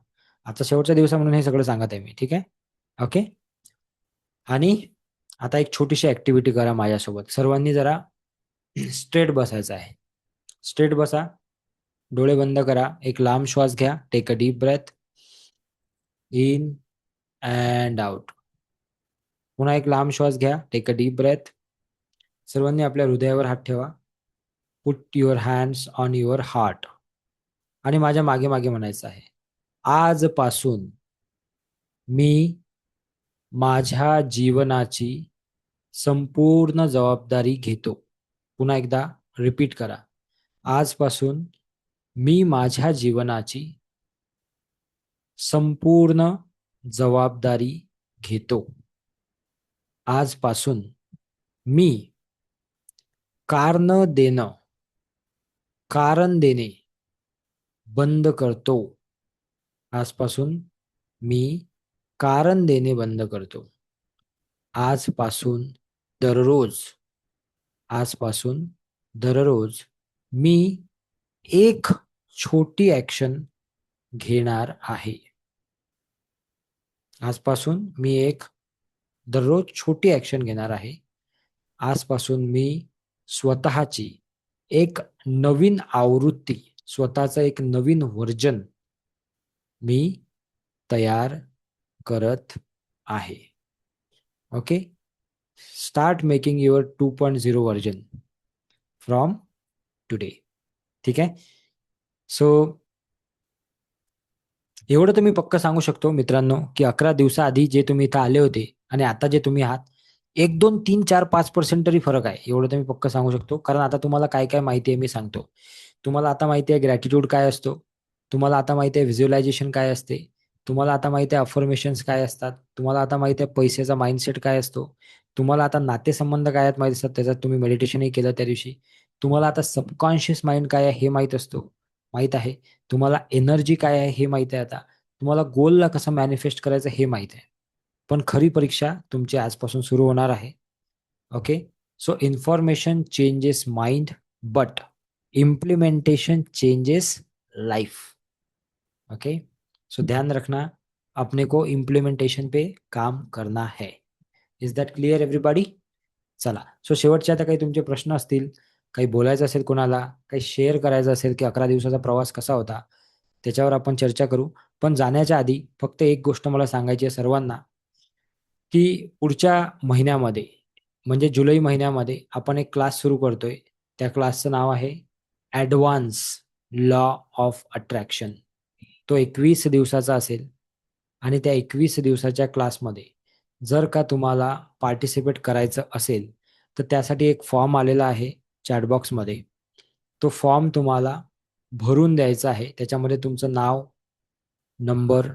आता शेवटचा दिवस आहे म्हणून हे सगळं सांगत आहे मी. ठीक आहे. ओके. आणि आता एक छोटीशी ऍक्टिव्हिटी करा माझ्यासोबत. सर्वांनी जरा स्ट्रेट बसायचं आहे. स्ट्रेट बसा, डोळे बंद करा, एक लांब श्वास घ्या. Take a deep breath in and out. पुन्हा एक लांब श्वास घ्या. Take a deep breath. सर्वांनी आपल्या हृदयावर हात ठेवा. Put your hands on your heart. आणि माझ्या मागे मागे म्हणायचं आहे, आजपासून मी माझ्या जीवनाची संपूर्ण जबाबदारी घेतो. पुन्हा एकदा रिपीट करा. आजपासून मी माझ्या जीवनाची संपूर्ण जबाबदारी घेतो. आजपासून मी कारण देणे बंद करतो. आजपासून मी कारण देणे बंद करतो. आजपासून दररोज आजपासून दररोज मी एक छोटी ऍक्शन घेणार आहे. आजपासून मी दररोज छोटी ऍक्शन घेणार आहे. आजपासून मी स्वतःची एक नवीन आवृत्ती, स्वतःचं एक नवीन व्हर्जन मी तयार करत आहे. Okay. Start making your 2.0 version from today. ठीक आहे. सो एवढं तर मी पक्क सांगू शकतो मित्रांनो, की 11 दिवसाआधी जे तुम्ही इथं आले होते आणि आता जे तुम्ही आहात, 1 2 3 4 5% तरी फरक आहे. एवढं तर मी पक्क सांगू शकतो. कारण आता तुम्हाला काय काय माहिती आहे मी सांगतो. तुम्हाला आता माहिती आहे ग्रॅटिट्यूड काय असतो. तुम्हाला आता माहिती आहे व्हिज्युअलायझेशन काय असते. तुम्हाला आता माहिती आहे अफर्मेशन्स काय असतात. तुम्हाला आता माहिती आहे पैशाचा माइंडसेट काय असतो. तुम्हाला आता नातेसंबंध काय आहेत माहिती असतात. त्याच्यात तुम्ही मेडिटेशनही केलं त्या दिवशी. तुम्हाला आता सबकॉन्शियस माइंड काय आहे हे माहित आहे. तुम्हाला एनर्जी काय आहे हे माहित आहे आता. तुम्हाला गोलला कसं मॅनिफेस्ट करायचं हे माहित आहे. पण खरी परीक्षा तुमची आजपासून सुरू होणार आहे. Okay. So information changes mind, but implementation changes life. Okay. So ध्यान रखना, अपने को इम्प्लीमेंटेशन पे काम करना है. Is that clear everybody? चला. सो शेवटचे आता काही तुमचे प्रश्न असतील, काही बोलायचं असेल कोणाला, काही शेअर करायचं असेल की 11 दिवसाचा प्रवास कसा होता, त्याच्यावर आपण चर्चा करू. पण जाण्याच्या आधी फक्त एक गोष्ट मला सांगायची आहे सर्वांना, की पुढच्या महिन्यामध्ये म्हणजे जुलै महिन्यामध्ये आपण एक क्लास सुरू करतोय. त्या क्लासचं नाव आहे ॲडव्हान्स लॉ ऑफ अट्रॅक्शन. तो 21 दिवसाचा असेल आणि त्या 21 दिवसाच्या क्लासमध्ये जर का तुम्हाला पार्टिसिपेट करायचं असेल तर त्यासाठी एक फॉर्म आलेला आहे चॅटबॉक्समध्ये. तो फॉर्म तुम्हाला भरून द्यायचा आहे. त्याच्यामध्ये तुमचं नाव, नंबर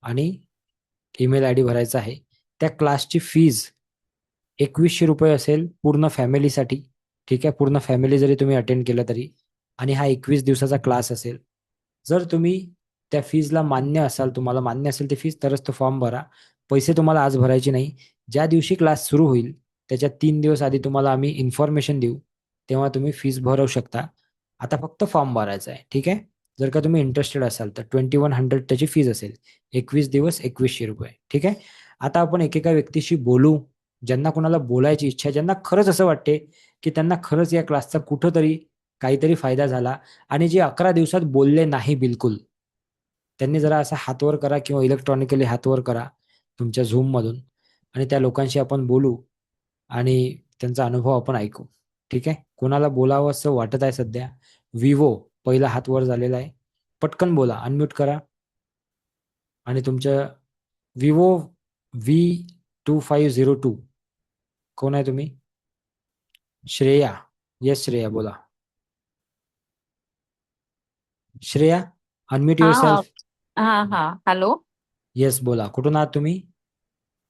आणि ईमेल आय डी भरायचा आहे. त्या क्लासची फीज 2100 रुपये असेल पूर्ण फॅमिलीसाठी. ठीक आहे. पूर्ण फॅमिली जरी तुम्ही अटेंड केलं तरी. आणि हा 21 दिवसाचा क्लास असेल. जर तुम्ही त्या फीजला मान्य असाल, तुम्हाला मान्य असेल ती फीज, तरच तो फॉर्म भरा. पैसे तुम्हाला आज भरायचे नाही. ज्या दिवशी क्लास सुरू होईल त्याच्या 3 दिवस आधी तुम्हाला आम्ही इन्फॉर्मेशन देऊ, तेव्हा तुम्ही फीज भरवू शकता. आता फक्त फॉर्म भरायचा आहे. ठीक आहे. जर का तुम्ही इंटरेस्टेड असाल तर 2100 त्याची फीज असेल. 21 दिवस 2100 रुपये. ठीक आहे. आता आपण एकेका व्यक्तीशी बोलू, ज्यांना कोणाला बोलायची इच्छा आहे, ज्यांना खरंच असं वाटते की त्यांना खरंच या क्लासचा कुठंतरी काहीतरी फायदा झाला आणि जे 11 दिवसात बोलले नाही बिलकुल, त्यांनी जरा असा हात वर करा किंवा इलेक्ट्रॉनिकली हात वर करा तुमच्या झूम मधून आणि त्या लोकांशी आपण बोलू आणि त्यांचा अनुभव आपण ऐकू. ठीक आहे. कोणाला बोलावं असं वाटत आहे सध्या? विवो पहिला हात वर झालेला आहे. पटकन बोला, अनम्यूट करा आणि तुमच्या विवो V2502 कोण आहे तुम्ही? श्रेया. येस श्रेया बोला. श्रेया, अनम्यूट युअर हा सेल्फ. हा हा हॅलो. येस बोला. कुठून आहात तुम्ही?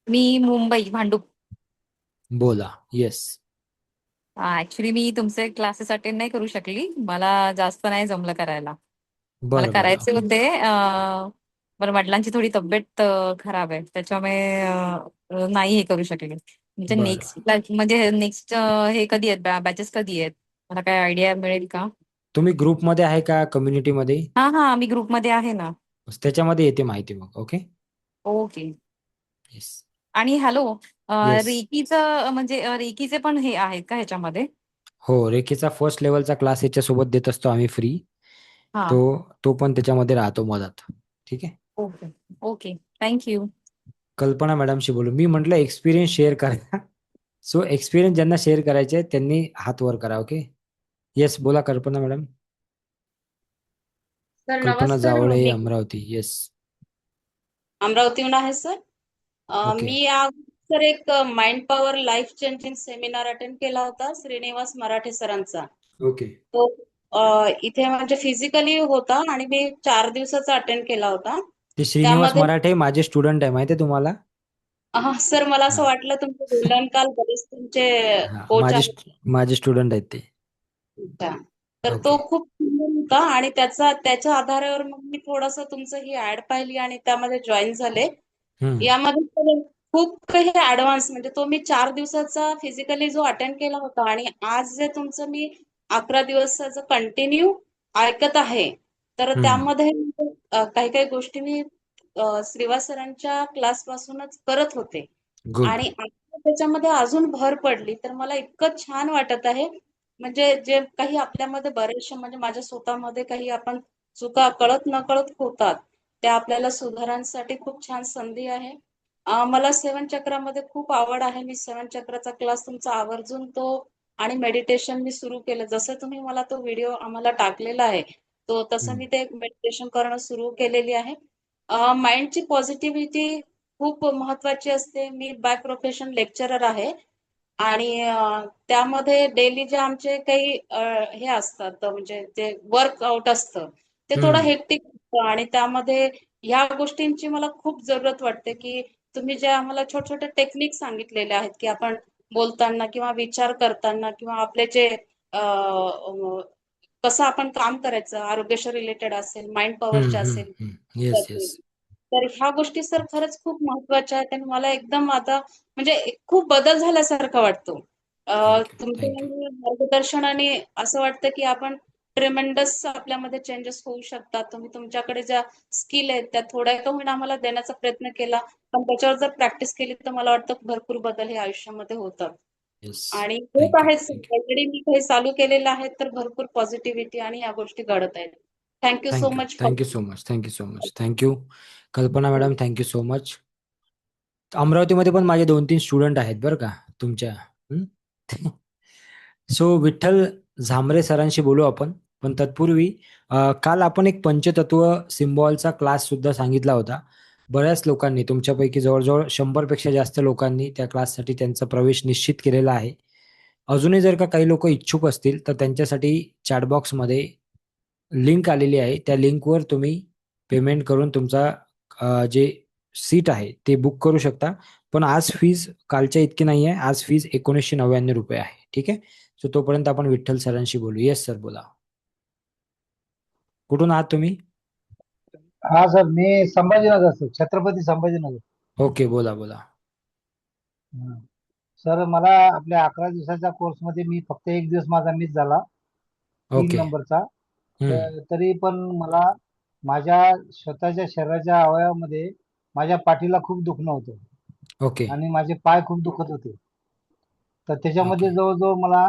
मी मुंबई भांडूप. बोला. येस. ऍक्च्युली मी तुमचे क्लासेस अटेंड नाही करू शकली. मला जास्त नाही जमलं करायला. मला बरं बरं. करायचे होते पण वडिलांची थोडी तब्येत खराब आहे त्याच्यामुळे नाही हे करू शकले. म्हणजे बरं. नेक्स्ट हे कधी आहेत बॅचेस कधी आहेत मला काय आयडिया मिळेल का? तुम्ही ग्रुपमध्ये आहे का कम्युनिटीमध्ये? हा मी ग्रुपमध्ये आहे ना. त्याच्यामध्ये येते माहिती मग. ओके. ओके. येस. आणि हॅलो, येस. रेकीचं म्हणजे रेकीचे पण हे आहेत का ह्याच्यामध्ये? हो, रेखेचा फर्स्ट लेवलचा क्लास याच्यासोबत देत असतो आम्ही फ्री. हा. तो तो पण त्याच्यामध्ये राहतो मधात. ठीक आहे. ओके. ओके. थँक्यू. कल्पना मॅडमशी बोलू. मी म्हटलं एक्सपिरियन्स शेअर करा. सो एक्सपिरियन्स ज्यांना शेअर करायचे त्यांनी हात वर करा. ओके. येस बोला कल्पना मॅडम. सर कल्पना नमस्कार. जावळे, मी अमरावती. येस. अमरावतीहून आहे सर. ओके. मी सर एक mind power life changing seminar attend केला होता श्रीनिवास मराठे सरांचा. ओके. तो इथे म्हणजे फिजिकली होता आणि मी 4 दिवसाचा अटेंड केला होता. ते श्रीनिवास त्यामध्ये मराठे माझे स्टुडंट आहे, माहिती आहे तुम्हाला? सर मला असं हा. वाटलं तुमचे गोल्डन काल बरेच तुमचे हा, कोच माझे आहेत. माझे स्टुडंट आहेत ते. अच्छा. तर ओके. तो खूप सुंदर होता आणि त्याच्या आधारावर मग मी थोडंसं तुमचं ही ऍड पाहिली आणि त्यामध्ये जॉईन झाले. हम्म. यामध्ये तर खूप काही ऍडव्हान्स म्हणजे तो मी 4 दिवसाचा फिजिकली जो अटेंड केला होता आणि आज जे तुमचं मी 11 दिवसाचं कंटिन्यू ऐकत आहे तर हम्म. त्यामध्ये काही काही गोष्टी मी श्रीवास सरांच्या क्लास पासूनच करत होते गुड. आणि आता त्याच्यामध्ये अजून भर पडली तर मला इतकं छान वाटत आहे म्हणजे जे काही आपल्यामध्ये बरेचसे म्हणजे माझ्या स्वतःमध्ये काही आपण चुका कळत नकळत होतात, त्या आपल्याला सुधारण्यासाठी खूप छान संधी आहे. मला सेवन चक्रामध्ये खूप आवड आहे. मी सेवन चक्राचा क्लास तुमचा आवर्जून तो आणि मेडिटेशन मी सुरू केलं. जसं तुम्ही मला तो व्हिडिओ आम्हाला टाकलेला आहे, तो तसं हम्म, मी ते मेडिटेशन करणं सुरू केलेली आहे. माइंडची पॉझिटिव्हिटी खूप महत्वाची असते. मी बाय प्रोफेशन लेक्चरर आहे आणि त्यामध्ये डेली जे आमचे काही हे असतात म्हणजे जे वर्कआउट असतं, ते थोडं हम्म, हेक्टिक असतं आणि त्यामध्ये ह्या गोष्टींची मला खूप जरूरत वाटते, की तुम्ही जे आम्हाला छोटे-छोटे टेक्निक सांगितलेले आहेत, की आपण बोलताना किंवा विचार करताना किंवा आपले जे कसं आपण काम करायचं, आरोग्याशी रिलेटेड असेल, माइंड पॉवरचे असेल, येस येस. तर ह्या गोष्टी सर खरंच खूप महत्त्वाच्या आहेत आणि मला एकदम आता म्हणजे खूप बदल झाल्यासारखा वाटतो. थँक्यू तुमच्या थँक्यू. मार्गदर्शनाने असं वाटतं, की आपण ट्रेमेंडस आपल्यामध्ये चेंजेस होऊ शकतात. तुम्ही तुमच्याकडे ज्या स्किल आहेत, त्या थोड्या का होईना आम्हाला देण्याचा प्रयत्न केला. पण त्याच्यावर जर प्रॅक्टिस केली, तर मला वाटतं भरपूर बदल हे आयुष्यामध्ये होतात. येस. आणि होत थँक्यू आहेत थँक्यू. ऑलरेडी मी काही चालू केलेलं आहे, तर भरपूर पॉझिटिव्हिटी आणि या गोष्टी घडत आहेत. Thank so thank you much for thank you so much. Thank you so much. Thank you कल्पना मॅडम. Thank you so much. अमरावतीमध्ये पण माझे 2-3 स्टुडंट आहेत बरं का तुमच्या. सो विठ्ठल झांबरे सरांशी बोलू आपण. पण तत्पूर्वी काल आपण एक पंचतत्व सिम्बॉलचा क्लास सुद्धा सांगितला होता. बऱ्याच लोकांनी तुमच्यापैकी जवळजवळ 100 पेक्षा जास्त लोकांनी त्या क्लाससाठी त्यांचा प्रवेश निश्चित केलेला आहे. अजूनही जर का काही लोक इच्छुक असतील तर त्यांच्यासाठी चॅटबॉक्समध्ये लिंक आलेली आहे. त्या लिंकवर तुम्ही पेमेंट करून तुमचा जे सीट आहे ते बुक करू शकता. पण आज फीज कालच्या इतकी नाही आहे. आज फीज 1999 रुपये आहे. ठीक आहे. सो तोपर्यंत आपण विठ्ठल सरांशी बोलू. येस सर बोला. कुठून आहात तुम्ही? हा सर, मी संभाजीनगर सर, छत्रपती संभाजीनगर. ओके बोला बोला. हं. सर, मला आपल्या 11 दिवसाच्या कोर्समध्ये मी फक्त एक दिवस माझा मिस झाला, 3 ओके. नंबरचा. हम्म. तरी पण मला माझ्या स्वतःच्या शरीराच्या अवयवामध्ये माझ्या पाठीला खूप दुखणं होतं ओके. आणि माझे पाय खूप दुखत होते. तर त्याच्यामध्ये ओके. जवळजवळ मला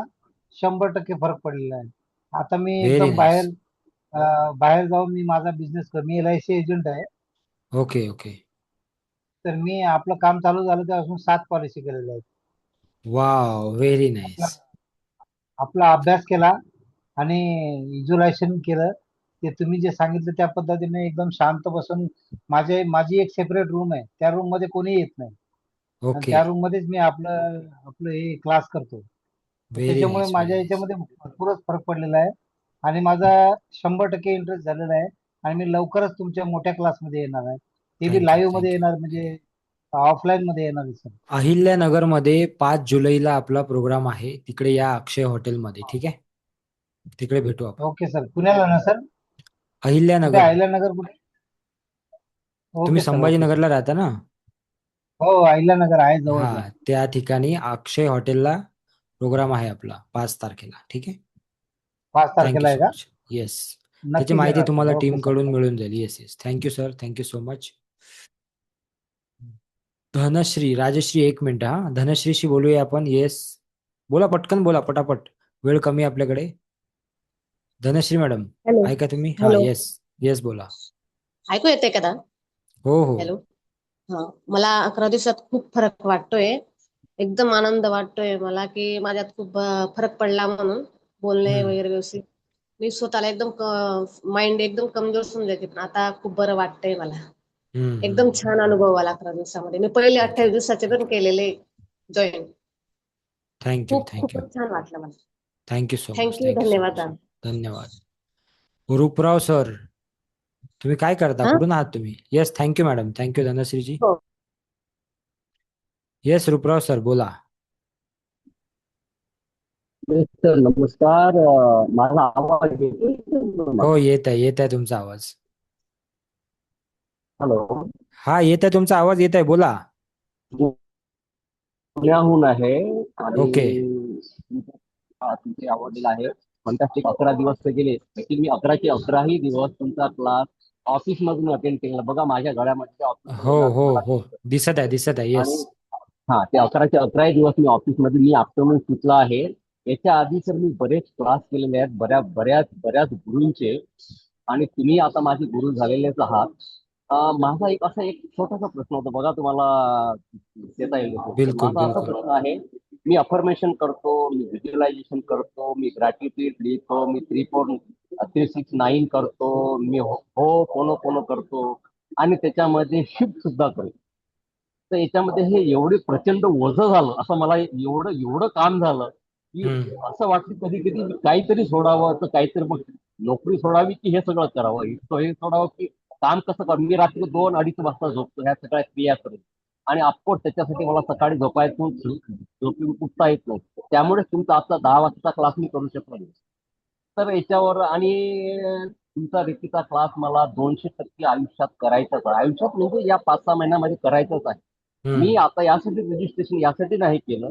100% फरक पडलेला आहे. आता मी व्हेरी एकदम नाईस. बाहेर जाऊन मी माझा बिझनेस मी LIC एजंट आहे. Okay okay. तर मी आपलं काम चालू झालं तेव्हापासून 7 पॉलिसी केलेल्या आहेत. वाव व्हेरी आपला नाईस. आपला अभ्यास केला आणि व्हिज्युअलायझेशन केलं. ते तुम्ही जे सांगितलं त्या पद्धतीने एकदम शांत बसून माझी एक सेपरेट रूम आहे. त्या रूम मध्ये कोणी येत नाही आणि ओके. त्या रूम मध्येच मी आपलं आपलं हे क्लास करतो. तर व्हेरी त्याच्यामुळे नाईस व्हेरी माझ्या नाईस. याच्यामध्ये भरपूरच फरक पडलेला आहे आणि माझा 100% इंटरेस्ट झालेला आहे आणि मी लवकरच तुमच्या मोठ्या क्लासमध्ये येणार आहे. ते बी थँक्यू लाईव्ह मध्ये थँक्यू. येणार म्हणजे ऑफलाईन मध्ये येणार आहे सर. अहिल्यानगरमध्ये 5 जुलैला आपला प्रोग्राम आहे. तिकडे या अक्षय हॉटेलमध्ये. ठीक आहे. तिकडे भेटू आपण. ओके सर, पुण्याला ना सर? कुठे, अहिल्यानगर. अहिल्यानगर कुठे? तुम्ही ओके सर, ओके सर. संभाजीनगरला राहता ना? हो, अहिल्यानगर आहे हा जवळच आहे. त्या ठिकाणी अक्षय हॉटेलला प्रोग्राम आहे आपला 5 तारखेला. ठीक आहे. 5 थँक्यू तारखेला आहे सो का? मच. येस. त्याची नक्कीच माहिती येणार तुम्हाला सर. Okay team sir. कडून मिळून जाईल. Yes yes. Thank you sir. Thank you so much. Dhanashree Rajashree 1 minute हा. धनश्रीशी बोलूया आपण. येस. बोला पटकन बोला पटापट. वेळ कमी आहे आपल्याकडे. Dhanashree madam hello. ऐका तुम्ही. हा हॅलो. येस. येस बोला. ऐकू येते का दा? हो हो. हॅलो. हा. मला 11 दिवसात खूप फरक वाटतोय. एकदम आनंद वाटतोय मला की माझ्यात खूप फरक पडला म्हणून बोलणे हम्म वगैरे व्यवस्थित. मी स्वतःला एकदम माइंड एकदम कमजोर समजायचे पण आता खूप बरं वाटतंय मला. एकदम हम्म. छान अनुभव आला 11 दिवसामध्ये. मी पहिले थँक्यू 28 दिवसाचे पण थँक्यू. केलेले जॉईन. थँक्यू खूप थँक्यू. खूपच छान वाटलं मला. Thank you so much. Thank you, thank you so धन्यवाद मच. दा. धन्यवाद. रूपराव सर तुम्ही काय करता? हा. कुठून आहात तुम्ही? Yes thank you madam. थँक्यू धनश्रीजी. हो. येस रूपराव सर बोला. सर नमस्कार. माझा आवाज येतोय तुम्हाला? हो येत आहे तुमचा आवाज. हॅलो. हा येत आहे तुमचा आवाज येत आहे बोला. पुण्याहून आहे आणि ओके. तुमचे आवडलेला आहे. फंटास्टिक. 11 दिवस तर गेले, लेकिन मी 11चे 11ही दिवस तुमचा क्लास ऑफिस मधून अटेंड केलेला. बघा माझ्या गळ्यामध्ये ऑफिस हो मधून हो मला हो. दिसत आहे दिसत आहे. येस. आणि हा, ते 11चे 11ही दिवस मी ऑफिस मध्ये मी आफ्टरनून शिकला आहे. याच्या आधी तर मी बरेच क्लास केलेले आहेत, बऱ्याच गुरूंचे. आणि तुम्ही आता माझे गुरु झालेलेच आहात. माझा एक छोटासा प्रश्न होता, बघा तुम्हाला देता येईल का? तर बिलकुल माझा असा बिलकुल. प्रश्न आहे, मी अफर्मेशन करतो, मी व्हिज्युअलायझेशन करतो, मी ग्रॅटिट्यूड लिहितो, मी 3-6-9 करतो, मी हो पोनो पोनो करतो, आणि त्याच्यामध्ये शिफ्ट सुद्धा करतो. तर याच्यामध्ये हे एवढे प्रचंड ओझं झालं, असं मला एवढं एवढं काम झालं की असं वाटतं कधी कधी काहीतरी सोडावं, तर काहीतरी मग नोकरी सोडावी की हे सगळं करावं, हे सोडावं की काम कसं करावं. मी रात्री 2-2:30 वाजता झोपतो ह्या सगळ्या क्रिया करून. आणि ऑफकोर्स त्याच्यासाठी मला सकाळी झोपून उठता येत नाही. त्यामुळे तुमचा आजचा 10 वाजता क्लास मी करू शकलो नाही. तर याच्यावर, आणि तुमचा रेकीचा क्लास मला 200% आयुष्यात करायचाच आहे. आयुष्यात म्हणजे या 5-6 महिन्यामध्ये करायचाच आहे. मी आता यासाठी रजिस्ट्रेशन यासाठी नाही केलं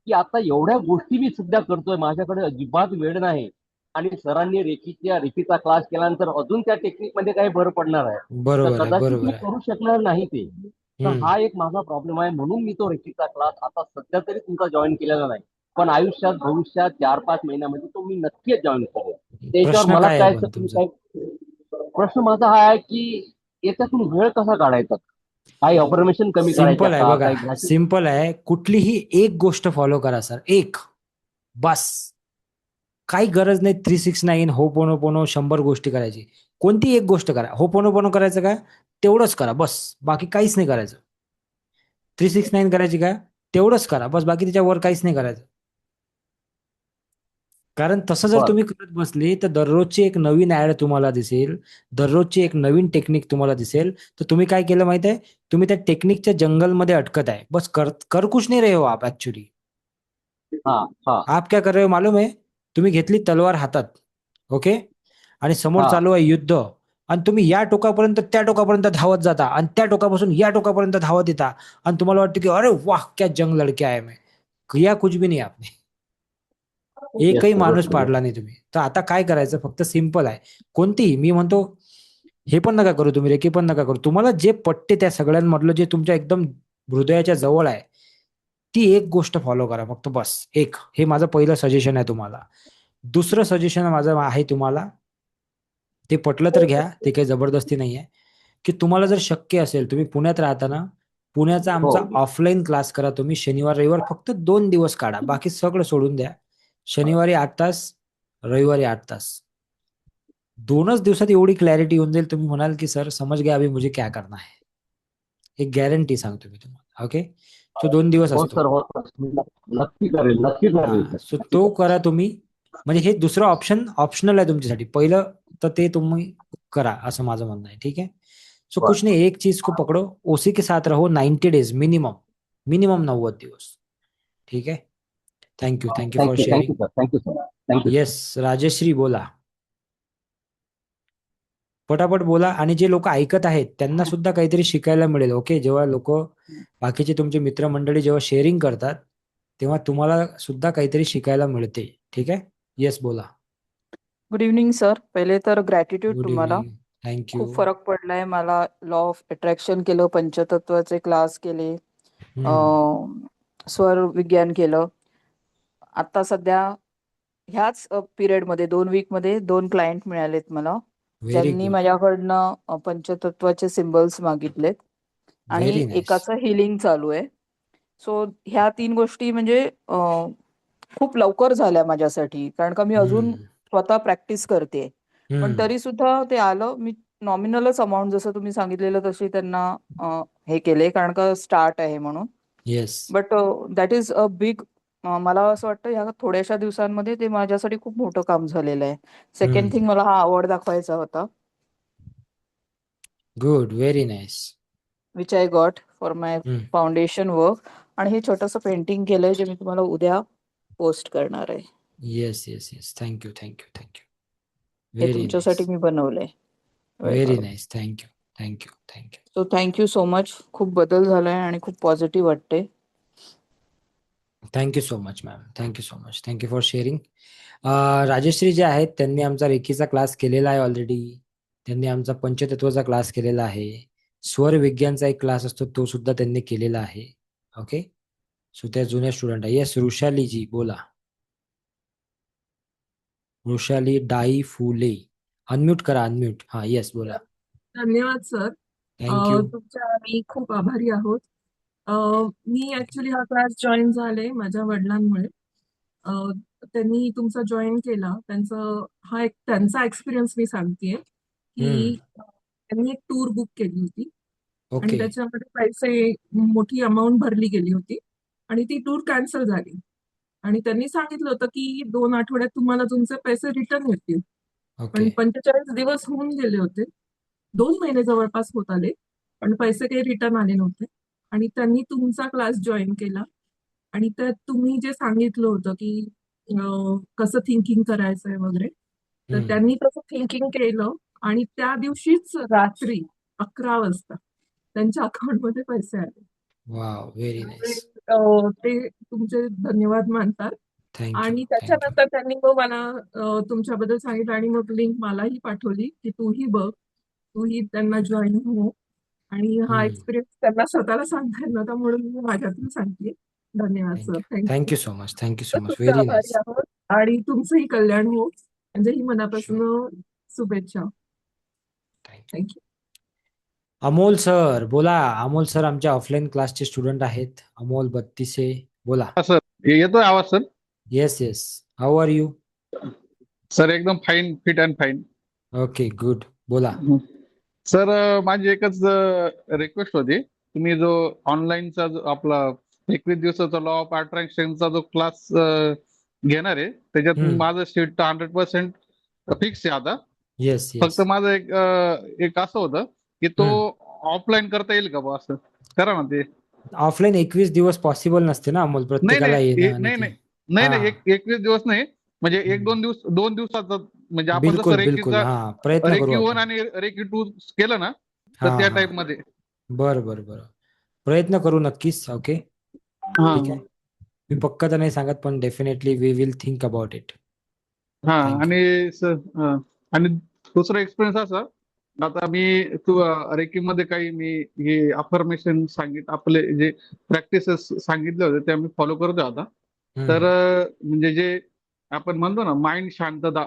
की आता एवढ्या गोष्टी मी सध्या करतोय, माझ्याकडे अजिबात वेळ नाही. आणि सरांनी रेकीचा क्लास केल्यानंतर अजून त्या टेक्निक मध्ये काही भर पडणार आहे, तर बरोबर आहे, कदाचित बरोबर मी आहे. करू शकणार नाही ते. तर हम्म. हा एक माझा प्रॉब्लेम आहे, म्हणून मी तो रेकीचा क्लास आता सध्या तरी तुमचा जॉईन केलेला नाही. पण आयुष्यात भविष्यात 4-5 महिन्यामध्ये तो मी नक्कीच जॉईन करेन. त्याच्यावर प्रश्न मला काय आहे काय पण तुम्ही तुमचा? काय, प्रश्न माझा हा आहे की याच्यातून वेळ कसा काढायचा. काही ऑपरेशन कमी करायच्या सिंपल आहे का, बघा, काही ग्रॅज्युएट. सिंपल आहे. कुठलीही एक गोष्ट फॉलो करा सर, एक बस. काही गरज नाही 3-6-9 हो पोनो पोनो 100 गोष्टी करायची. कोणती एक गोष्ट करा. हो पोनो पोनो करायचं का, तेवढंच करा बस, बाकी काहीच नाही करायचं. 3-6-9 करायची का, तेवढंच करा बस, बाकी त्याच्यावर काहीच नाही करायचं. कारण तसं जर बरं. तुम्ही करत बसले तर दररोजची एक नवीन ऍड तुम्हाला दिसेल, दररोजची एक नवीन टेक्निक तुम्हाला दिसेल. तर तुम्ही काय केलं माहित आहे, तुम्ही त्या टेक्निकच्या जंगलमध्ये अटकत आहे. बस कर कुछ नहीं रहे हो आप ऍक्च्युली. हा हा आप क्या कर रहे हो मालूम है, तुम्ही घेतली तलवार हातात, ओके, आणि समोर हा. चालू आहे युद्ध, आणि तुम्ही या टोकापर्यंत त्या टोकापर्यंत धावत जाता, आणि त्या टोकापासून या टोकापर्यंत धावत येता, आणि तुम्हाला वाटतं की अरे वाह क्या जंग लढके आहे मैं. किया कुछ भी नाही आपने, येस एकही माणूस सर. पाडला नाही तुम्ही. तर आता काय करायचं, फक्त सिंपल आहे. कोणतीही, मी म्हणतो हे पण नका करू तुम्ही, रेकी पण नका करू. तुम्हाला जे पटते त्या सगळ्यांमधलं जे तुमच्या एकदम हृदयाच्या जवळ आहे, ती एक गोष्ट फॉलो करा फक्त बस. एक, हे माझं पहिलं सजेशन आहे तुम्हाला. दुसरं सजेशन माझं आहे तुम्हाला, ते पटलं तर घ्या, ते काही जबरदस्ती नाही आहे, की तुम्हाला जर शक्य असेल, तुम्ही पुण्यात राहता ना, पुण्याचा हो. आमचा ऑफलाईन क्लास करा तुम्ही. शनिवार रविवार फक्त 2 दिवस काढा, बाकी सगळं सोडून द्या. शनिवारी 8 तास, रविवारी 8 तास. 2च दिवसात एवढी क्लॅरिटी येऊन जाईल, तुम्ही म्हणाल की सर समझ गया अभी मुझे क्या करना है. एक गॅरंटी सांगतो मी तुम्हाला, ओके. सो 2 दिवस हो असतो. सर, हो सर. नक्की करेल, नक्की हा, करेल सर, सो नक्की तो करेल. करा तुम्ही. म्हणजे हे दुसरं ऑप्शन ऑप्शनल आहे तुमच्यासाठी, पहिलं तर ते तुम्ही करा, असं माझं म्हणणं आहे, ठीक आहे. सो कुछ बरं. नहीं, एक चीज को पकड़ो, उसी के साथ रहो 90 डेज मिनिमम, मिनिमम 90 दिवस, ठीक है. Thank you for thank you sharing. Sir, thank you sir, thank you sir. Yes, Rajashree बोला, पटापट बोला. आणि जे लोक ऐकत आहेत त्यांना सुद्धा काहीतरी शिकायला मिळेल, ओके. जेव्हा लोक बाकीचे तुमचे मित्रमंडळी जेव्हा शेअरिंग करतात, तेव्हा तुम्हाला सुद्धा काहीतरी शिकायला मिळते, ठीक आहे. येस बोला. Good evening sir. पहिले तर ग्रॅटिट्यूड गुड तुम्हाला. इव्हनिंग. थँक्यू. खूप फरक पडलाय मला. लॉ ऑफ अट्रॅक्शन केलं, पंचतत्वाचे क्लास केले, स्वर विज्ञान केलं. आता सध्या ह्याच पिरियडमध्ये 2 वीकमध्ये 2 क्लायंट मिळालेत मला, व्हेरी ज्यांनी गुड. माझ्याकडनं पंचतत्वाचे सिम्बल्स मागितलेत आणि व्हेरी नाईस. एकाचं हिलिंग चालू आहे. सो ह्या 3 गोष्टी म्हणजे खूप लवकर झाल्या माझ्यासाठी, कारण का मी अजून स्वतः प्रॅक्टिस करते. पण तरी सुद्धा ते आलं. मी नॉमिनलच अमाऊंट, जसं तुम्ही सांगितलेलं तशी त्यांना हे केले, कारण का स्टार्ट आहे म्हणून. Yes. But that is a big, मला असं वाटतं ह्या थोड्याशा दिवसांमध्ये ते माझ्यासाठी खूप मोठं काम झालेलं आहे. सेकंड थिंग, मला हा अवॉर्ड दाखवायचा होता, good, very nice. Which I got for my foundation work. आणि हे छोटंसं पेंटिंग केलंय, जे मी तुम्हाला उद्या पोस्ट करणार आहे. Yes yes yes, thank you. हे व्हेरी तुमच्यासाठी नाईस. मी बनवलंय. वेळ व्हेरी काढून. Nice. Thank you. So thank you so much. खूप बदल झालाय आणि खूप पॉझिटिव्ह वाटते. Thank you so much ma'am. Thank you for sharing. Rajashree जे आहेत त्यांनी आमचा रेखीचा क्लास केलेला आहे ऑलरेडी. त्यांनी आमचा पंचतत्वाचा क्लास केलेला आहे. स्वर विज्ञानचा एक क्लास असतो तो सुद्धा त्यांनी केलेला आहे, ओके. सो त्या जुन्या स्टुडंट आहे. येस, वृषाली जी बोला. वृषाली डाई फुले. अनम्यूट करा, अनम्यूट. हा, येस, बोला. धन्यवाद सर. थँक्यू. तुमच्या आम्ही खूप आभारी आहोत. अ, मी ऍक्च्युली हा क्लास जॉईन झाले माझ्या वडिलांमुळे. अ, त्यांनी तुमचा जॉईन केला. त्यांचा एक्सपिरियन्स मी सांगतेय की त्यांनी एक टूर बुक केली होती आणि ओके. त्याच्यामध्ये पैसे मोठी अमाऊंट भरली गेली होती आणि ती टूर कॅन्सल झाली आणि त्यांनी सांगितलं होतं की 2 आठवड्यात तुम्हाला तुमचे पैसे रिटर्न येतील. ओके. पण 45 दिवस होऊन गेले होते. 2 महिने जवळपास होत आले पण पैसे काही रिटर्न आले नव्हते आणि त्यांनी तुमचा क्लास जॉईन केला आणि त्यात तुम्ही जे सांगितलं होतं की कसं थिंकिंग करायचंय वगैरे, तर त्यांनी तसं थिंकिंग केलं आणि त्या दिवशीच रात्री 11 वाजता त्यांच्या अकाउंटमध्ये पैसे आले. वाव, व्हेरी त्यामुळे नाईस. ते तुमचे धन्यवाद मानतात. थँक्यू, आणि थँक्यू. त्याच्यानंतर त्यांनी मग मला तुमच्याबद्दल सांगितलं आणि मग लिंक मलाही पाठवली की तूही बघ, तूही त्यांना जॉईन हो. आणि हा एक्सपिरियन्स त्यांना स्वतःला सांगता येत नव्हता म्हणून मी माझ्यातून सांगते. धन्यवाद sir. Thank you, thank you. Thank you so much, thank you so much. तुमचे व्हेरी आभारी नाईस. आहोत आणि तुमचंही कल्याण हो म्हणजे ही मनापासून शुभेच्छा. थँक्यू. थँक्यू. अमोल सर बोला. अमोल सर आमच्या ऑफलाईन क्लासचे स्टुडंट आहेत. अमोल बत्तीसे, बोला. सर येतोय आवाज sir? Yes, yes. How are you? Sir एकदम fine, fit and fine. Okay, good, बोला. सर माझी एकच रिक्वेस्ट होती. तुम्ही जो ऑनलाईनचा जो आपला 21 दिवसाचा लॉ ऑफ अट्रॅक्शनचा जो क्लास घेणार आहे त्याच्यात माझं सीट 100% फिक्स आहे आता. येस, फक्त येस. माझं एक असं होतं की तो ऑफलाईन करता येईल का बुवा, असं करा ना ते. ऑफलाईन 21 दिवस पॉसिबल नसते ना अमोल, नाही प्रत्येकाला नाही येणं आणि नाही ते. नाही नाही हा, नाही 21 दिवस नाही, म्हणजे 2 दिवसाचा, म्हणजे आपण जसं बिलकुल बिलकुल. रेकीचा हा, प्रयत्न रेकी करू 1 आपण. आणि रेकी 2 केलं ना तर हा, त्या हा. टाइप मध्ये. बरं बरं बरं, प्रयत्न करू नक्कीच. ओके, हा ठीक आहे. मी पक्का तर नाही सांगत पण definitely we will think about it. हा. Thank आणि आणि दुसरा एक्सपिरियन्स असा, आता मी रेकी मध्ये काही मी हे अफर्मेशन आपले जे प्रॅक्टिसेस सांगितले होते ते मी फॉलो करतोय आता. तर म्हणजे जे आपण म्हणतो ना माइंड शांतता,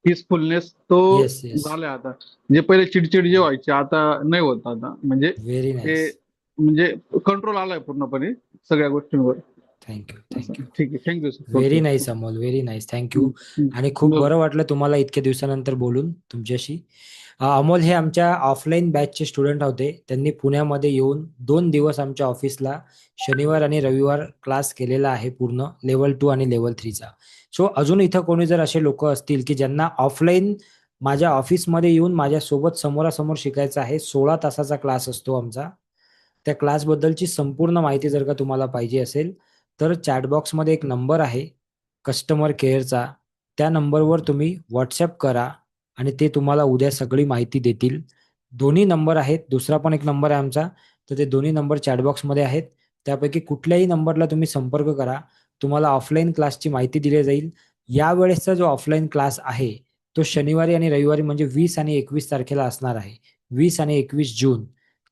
पीसफुलनेस, तो येस, येस. झालाय आता. जे पहिले चिडचिड जे व्हायचे आता नाही होत आता, म्हणजे व्हेरी ते नाईस. म्हणजे कंट्रोल आलाय पूर्णपणे सगळ्या गोष्टींवर. थँक्यू, असं. थँक्यू. ठीक आहे, thank you sir. Very nice Amol, very nice. Thank you. आणि खूप बरं वाटलं तुम्हाला इतक्या दिवसानंतर बोलून तुमच्याशी. अमोल हे आमच्या ऑफलाईन बॅचचे स्टुडंट होते. त्यांनी पुण्यामध्ये येऊन 2 दिवस आमच्या ऑफिसला शनिवार आणि रविवार क्लास केलेला आहे, पूर्ण लेवल 2 आणि लेवल 3चा. सो अजून इथं कोणी जर असे लोक असतील की ज्यांना ऑफलाईन माझ्या ऑफिसमध्ये येऊन माझ्यासोबत समोरासमोर शिकायचं आहे, 16 तासाचा क्लास असतो आमचा. त्या क्लासबद्दलची संपूर्ण माहिती जर का तुम्हाला पाहिजे असेल तर चॅटबॉक्समध्ये एक नंबर आहे कस्टमर केअरचा, त्या नंबरवर तुम्ही व्हॉट्सअप करा आणि ते तुम्हाला उद्या सगळी माहिती देतील. दोन्ही नंबर आहेत, दुसरा पण एक नंबर आहे आमचा, तर ते दोन्ही नंबर चॅटबॉक्समध्ये आहेत. त्यापैकी कुठल्याही नंबरला तुम्ही संपर्क करा, तुम्हाला ऑफलाईन क्लासची माहिती दिली जाईल. यावेळेसचा जो ऑफलाईन क्लास आहे तो शनिवारी आणि रविवारी म्हणजे 20 आणि 21 तारखेला असणार आहे, 20 आणि 21 जून.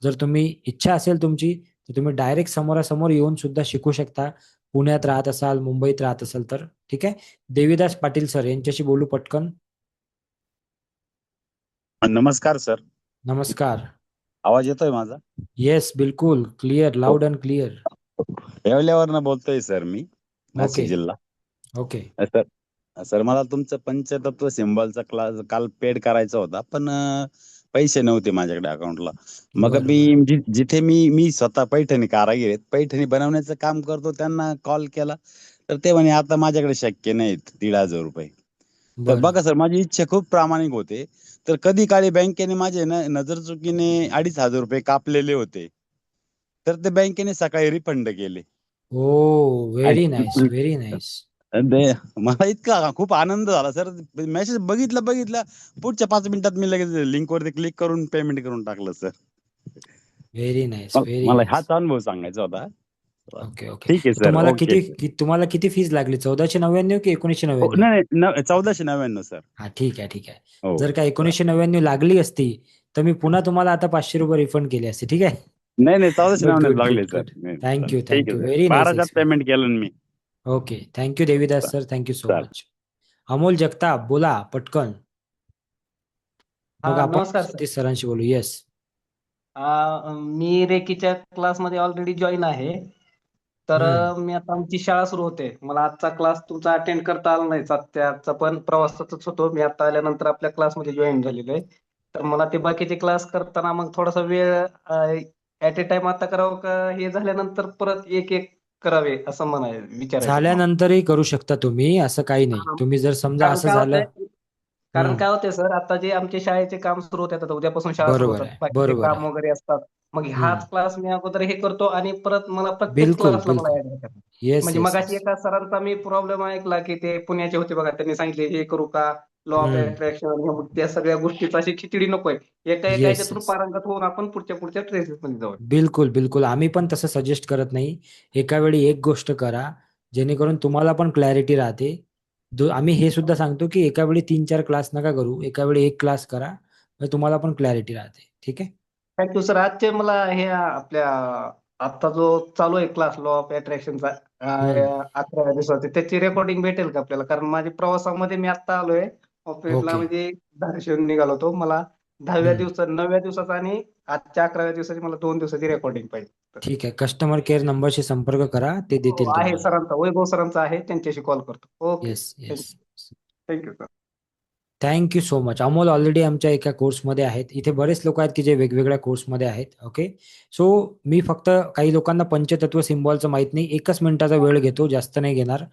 जर तुम्ही इच्छा असेल तुमची तर तुम्ही डायरेक्ट समोरासमोर येऊन सुद्धा शिकू शकता. पुण्यात राहत असाल, मुंबईत राहत असाल तर. ठीक आहे. देवीदास पाटील सर यांच्याशी बोलू पटकन. नमस्कार सर. नमस्कार. आवाज येतोय माझा? येस, बिलकुल क्लिअर, लाऊड अँड क्लिअर. येवल्यावरनं बोलतोय सर मी, नाशिक ओके. जिल्हा. ओके. सर मला तुमचं पंचतत्व सिम्बॉलचा क्लास काल पेड करायचा होता, पण पैसे नव्हते माझ्याकडे अकाउंटला. मग बरं, मी जिथे मी स्वतः पैठणी कारागीर आहेत, पैठणी बनवण्याचं काम करतो, त्यांना कॉल केला तर ते म्हणे आता माझ्याकडे शक्य नाहीत 1,500 रुपये. तर बरं. बघा सर, माझी इच्छा खूप प्रामाणिक होते. तर कधी काळी बँकेने माझे नजर चुकीने 2,500 रुपये कापलेले होते, तर ते बँकेने सकाळी रिफंड केले. ओ, व्हेरी नाईस, व्हेरी नाईस. मला इतका खूप आनंद झाला सर. मेसेज बघितला पुढच्या 5 मिनिटात मी लगेच लिंक वरती क्लिक करून पेमेंट करून टाकलं सर. व्हेरी नाईस, व्हेरी मला नाईस. हाच अनुभव सांगायचा होता. Okay, okay. ठीक आहे सर. तुम्हाला ओके. तुम्हाला किती फीस लागली? 1499 की 1999? नाही 1499 सर. हा, ठीक आहे, ठीक आहे. हो. जर का 1999 लागली असती तर मी पुन्हा तुम्हाला आता 500 रुपये रिफंड केले असते. ठीक आहे. नाही गुड, 1499 गुड, लागले गुड, सर. गुड. थँक्यू, ठीक आहे थँक्यू. सर. व्हेरी नाईस 12च्यात पेमेंट केलं मी. Okay, thank you Devidas sir, thank you so चालेल. मच. अमोल जगताप बोला पटकन. मग हा आपण नमस्कार सर. सतीश सरांशी बोलू. येस. मी रेकीच्या क्लासमध्ये ऑलरेडी जॉईन आहे. तर हम्म. मी आता आमची शाळा सुरू होते. मला आजचा क्लास तुमचा अटेंड करता आला नाही. आजचा पण प्रवासातच होतो. मी आता आल्यानंतर आपल्या क्लासमध्ये जॉईन झालेलो आहे. तर मला ते बाकीचे क्लास करताना मग थोडासा वेळ ऍट ए टाइम आता करावं का हे झाल्यानंतर परत एक एक करावे असं विचारायचं तुम्हाला. झाल्यानंतरही करू शकता तुम्ही, असं काही नाही. हा, तुम्ही जर समजा कारण असं काय झालं. होतंय कारण हम्म. काय होते सर, आता जे आमचे शाळेचे काम सुरू होते, आता उद्यापासून शाळा सुरू बरोबर होतात, आहे, बाकीचे बरोबर काम आहे. वगैरे असतात. मग हम्म. हाच क्लास मी अगोदर हे करतो आणि परत मला प्रत्येक बिलकुल क्लासला मला बिलकुल. ऍड करतात. येस म्हणजे येस मगाशी येस. एका सरांचा मी प्रॉब्लेम ऐकला की ते पुण्याचे होते बघा, त्यांनी सांगितले हे करू का, लॉ ऑफ हम्म. अट्रॅक्शन, त्या सगळ्या गोष्टीचा अशी खिचडी नकोय. एका एका येस याच्यातून येस. पारंगत होऊन आपण पुढच्या ट्रेसेस मध्ये जाऊ. बिलकुल बिलकुल. आम्ही पण तसं सजेस्ट करत नाही. एका वेळी एक गोष्ट करा, जेणेकरून तुम्हाला पण क्लॅरिटी राहते. आम्ही हे सुद्धा सांगतो की एका वेळी 3-4 क्लास नका करू, एका वेळी एक क्लास करा, म्हणजे तुम्हाला पण क्लॅरिटी राहते. ठीक आहे. Thank you sir. आजचे मला हे आपल्या आता जो चालू आहे क्लास लॉ ऑफ अट्रॅक्शनचा हम्म. 11व्या दिवसाची, त्याची रेकॉर्डिंग भेटेल का आपल्याला? कारण माझ्या प्रवासामध्ये मी आता आलोय ऑफिसला, ओके. म्हणजे धाराशिवून निघालो होतो. मला 9व्या हम्म. दिवसाचा आणि आजच्या 11व्या दिवसाची मला 2 दिवसाची रेकॉर्डिंग पाहिजे. ठीक आहे. कस्टमर केअर नंबरशी संपर्क करा, ते हो, देतील आहे तुम्हाला. सरांचा, वैभव सरांचा आहे, त्यांच्याशी कॉल करतो. Okay. Yes yes. Thank you sir. Thank you so much. Amol already आमच्या एका कोर्समध्ये आहेत. इथे बरेच लोक आहेत की जे वेगवेगळ्या कोर्समध्ये आहेत. ओके. सो मी फक्त काही लोकांना पंचतत्व सिम्बॉलचं माहित नाही, 1च मिनिटाचा वेळ घेतो, जास्त नाही घेणार.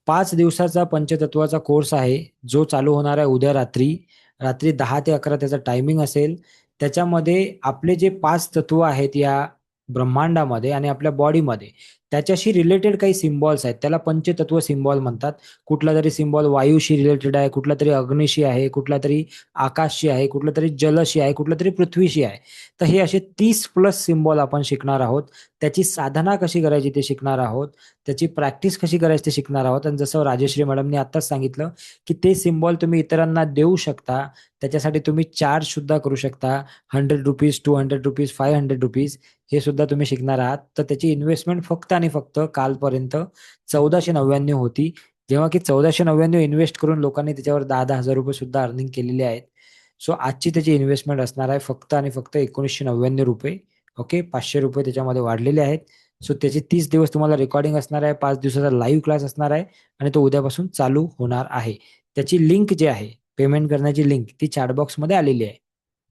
5 दिवसाचा पंचतत्वाचा कोर्स आहे, जो चालू होणार आहे उद्या रात्री रात्री 10 ते 11 त्याचा टायमिंग असेल. त्याच्यामध्ये आपले जे 5 तत्व आहेत या ब्रह्मांडामध्ये आणि आपल्या बॉडीमध्ये, त्याच्याशी रिलेटेड काही सिम्बॉल्स आहेत, त्याला पंचतत्व सिम्बॉल म्हणतात. कुठला तरी सिम्बॉल वायूशी रिलेटेड आहे, कुठला तरी अग्नीशी आहे, कुठला तरी आकाशशी आहे, कुठला तरी जलशी आहे, कुठला तरी पृथ्वीशी आहे. तर हे असे 30+ सिम्बॉल आपण शिकणार आहोत. त्याची साधना कशी करायची ते शिकणार आहोत. त्याची प्रॅक्टिस कशी करायची ते शिकणार आहोत. आणि जसं राजश्री मॅडमने आत्ताच सांगितलं की ते सिम्बॉल तुम्ही इतरांना देऊ शकता. त्याच्यासाठी तुम्ही चार्ज सुद्धा करू शकता. ₹100, ₹200, ₹500 हे सुद्धा तुम्ही शिकणार आहात. तर त्याची इन्व्हेस्टमेंट फक्त आणि फक्त कालपर्यंत 1499 होती. जेव्हा की 1499 इन्व्हेस्ट करून लोकांनी त्याच्यावर 10,000 ₹10,000 सुद्धा अर्निंग केलेले आहेत. सो आजची त्याची इन्व्हेस्टमेंट असणार आहे फक्त आणि फक्त ₹1999. ओके. ₹500 त्याच्यामध्ये वाढलेले आहेत. सो त्याचे 30 दिवस तुम्हाला रेकॉर्डिंग असणार आहे, 5 दिवसाचा लाईव्ह क्लास असणार आहे आणि तो उद्यापासून चालू होणार आहे. त्याची लिंक जी आहे, पेमेंट करण्याची लिंक, ती चॅट बॉक्समध्ये आलेली आहे.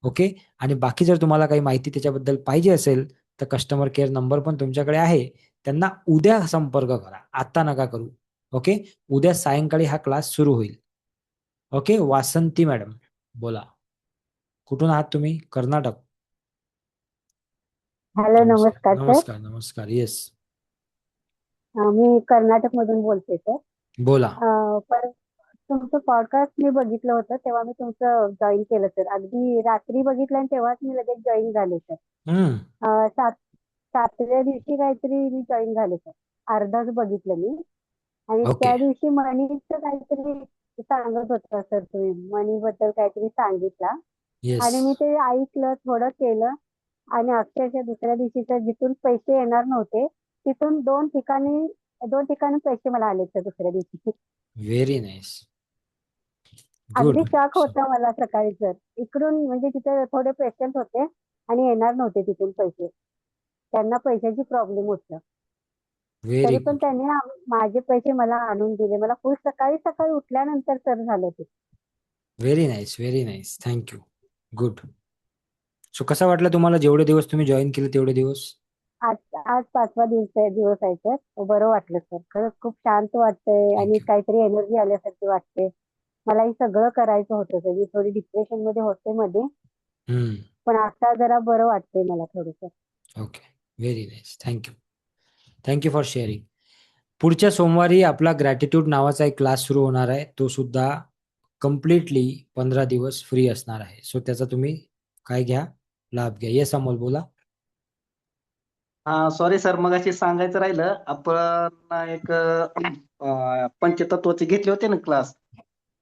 ओके. आणि बाकी जर तुम्हाला काही माहिती त्याच्याबद्दल पाहिजे असेल तर कस्टमर केअर नंबर पण तुमच्याकडे आहे. त्यांना उद्या संपर्क करा, आता नका करू. ओके. उद्या सायंकाळी हा क्लास सुरू होईल. ओके. वासंती मॅडम बोला, कुठून आहात तुम्ही? कर्नाटक. हॅलो, नमस्कार नमस्कार सर. नमस्कार नमस्कार. येस मी कर्नाटक मधून बोलते सर. बोला. पण तुमचं पॉडकास्ट मी बघितलं होतं, तेव्हा मी तुमचं जॉईन केलं सर. अगदी रात्री बघितलं आणि तेव्हाच मी लगेच जॉईन झाले सर. हम्म. 7व्या दिवशी काहीतरी मी जॉईन झाले सर. अर्धाच बघितलं मी. आणि ओके. त्या दिवशी मनीचं काहीतरी सांगत होता सर, तुम्ही मनी बद्दल काहीतरी सांगितलं येस. आणि मी ते ऐकलं, थोडं केलं आणि अक्षरशः दुसऱ्या दिवशी तर जिथून पैसे येणार नव्हते तिथून 2 ठिकाणी पैसे मला आले सर दुसऱ्या दिवशी. Very nice. गुड. अगदी शॉक होता मला सकाळी सर. इकडून म्हणजे तिथे थोडे पेशंट होते आणि येणार नव्हते तिथून पैसे. त्यांना पैशाची प्रॉब्लेम होता. व्हेरी तरी पण गुड. त्यांनी माझे पैसे मला आणून दिले. मला खुश सकाळी सकाळी उठल्यानंतर सर झालं ते. Very nice, very nice. Thank you. Good. So कसा वाटला तुम्हाला जेवढे दिवस तुम्ही जॉईन केले तेवढे दिवस? आज आज 5वा दिवस आहे सर. बरं वाटलं सर. खरंच खूप शांत वाटतंय आणि थँक्यू. काहीतरी एनर्जी आल्यासारखी वाटते. मला हे सगळं करायचं होतं सर. मी थोडी डिप्रेशन मध्ये होते मध्ये, हम्म. पण आता जरा बरं वाटतंय मला थोडंसं. Okay. Very nice. Thank you. Thank you for sharing. पुढच्या सोमवारी आपला ग्रॅटिट्यूड नावाचा एक क्लास सुरू होणार आहे. तो सुद्धा कम्प्लिटली 15 दिवस फ्री असणार आहे. सो त्याचा तुम्ही काय घ्या, लाभ घ्या. येस अमोल बोला. सॉरी सर, मगाशी सांगायचं राहिलं. आपण एक पंचतत्वाचे घेतले होते ना क्लास.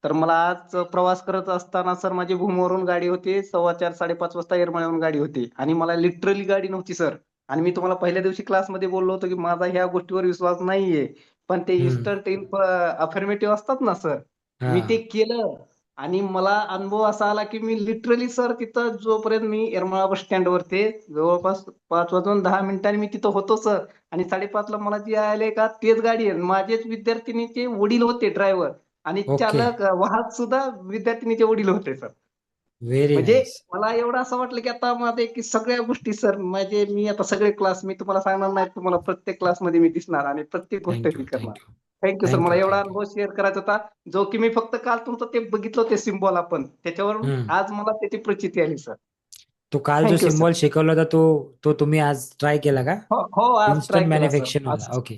तर मला आज प्रवास करत असताना सर माझी भूमवरून गाडी होती, 4:15-5:30 वाजता येरमाळ्याहून गाडी होती आणि मला लिटरली गाडी नव्हती सर. आणि मी तुम्हाला पहिल्या दिवशी क्लासमध्ये बोललो होतो की माझा ह्या गोष्टीवर विश्वास नाहीये, पण ते हम्म. इन्स्टंट अफर्मेटिव्ह असतात ना सर, मी ते हा केलं आणि मला अनुभव असा आला की मी लिटरली सर तिथं जोपर्यंत मी येरमाळा बस स्टँडवर ते जवळपास 5 वाजून 10 मिनिटांनी मी तिथं होतो सर आणि 5:30ला मला जे आले का तेच गाडी आहे माझेच विद्यार्थिनीचे वडील होते ड्रायव्हर आणि ओके चालक वाहक सुद्धा विद्यार्थिनीचे वडील होते सर. व्हेरी म्हणजे नाईस. मला एवढं असं वाटलं की आता माझे की सगळ्या गोष्टी सर माझे मी आता सगळे क्लास मी तुम्हाला सांगणार नाही तुम्हाला प्रत्येक क्लासमध्ये मी दिसणार आणि प्रत्येक गोष्ट थँक्यू मी करणार. थँक्यू थँक्यू सर मला थँक्यू एवढा थँक्यू. अनुभव शेअर करायचा होता जो की मी फक्त काल तुमचं ते बघितलं ते सिम्बॉल आपण त्याच्यावरून आज मला त्याची प्रचिती आली सर. तो काल जो थँक्यू सर. सिम्बॉल शिकवला होता तो तुम्ही आज ट्राय केला का? हो हो आज ट्राय इन्स्टंट केला सर मॅन्युफॅक्चरिंग आज वाला. Okay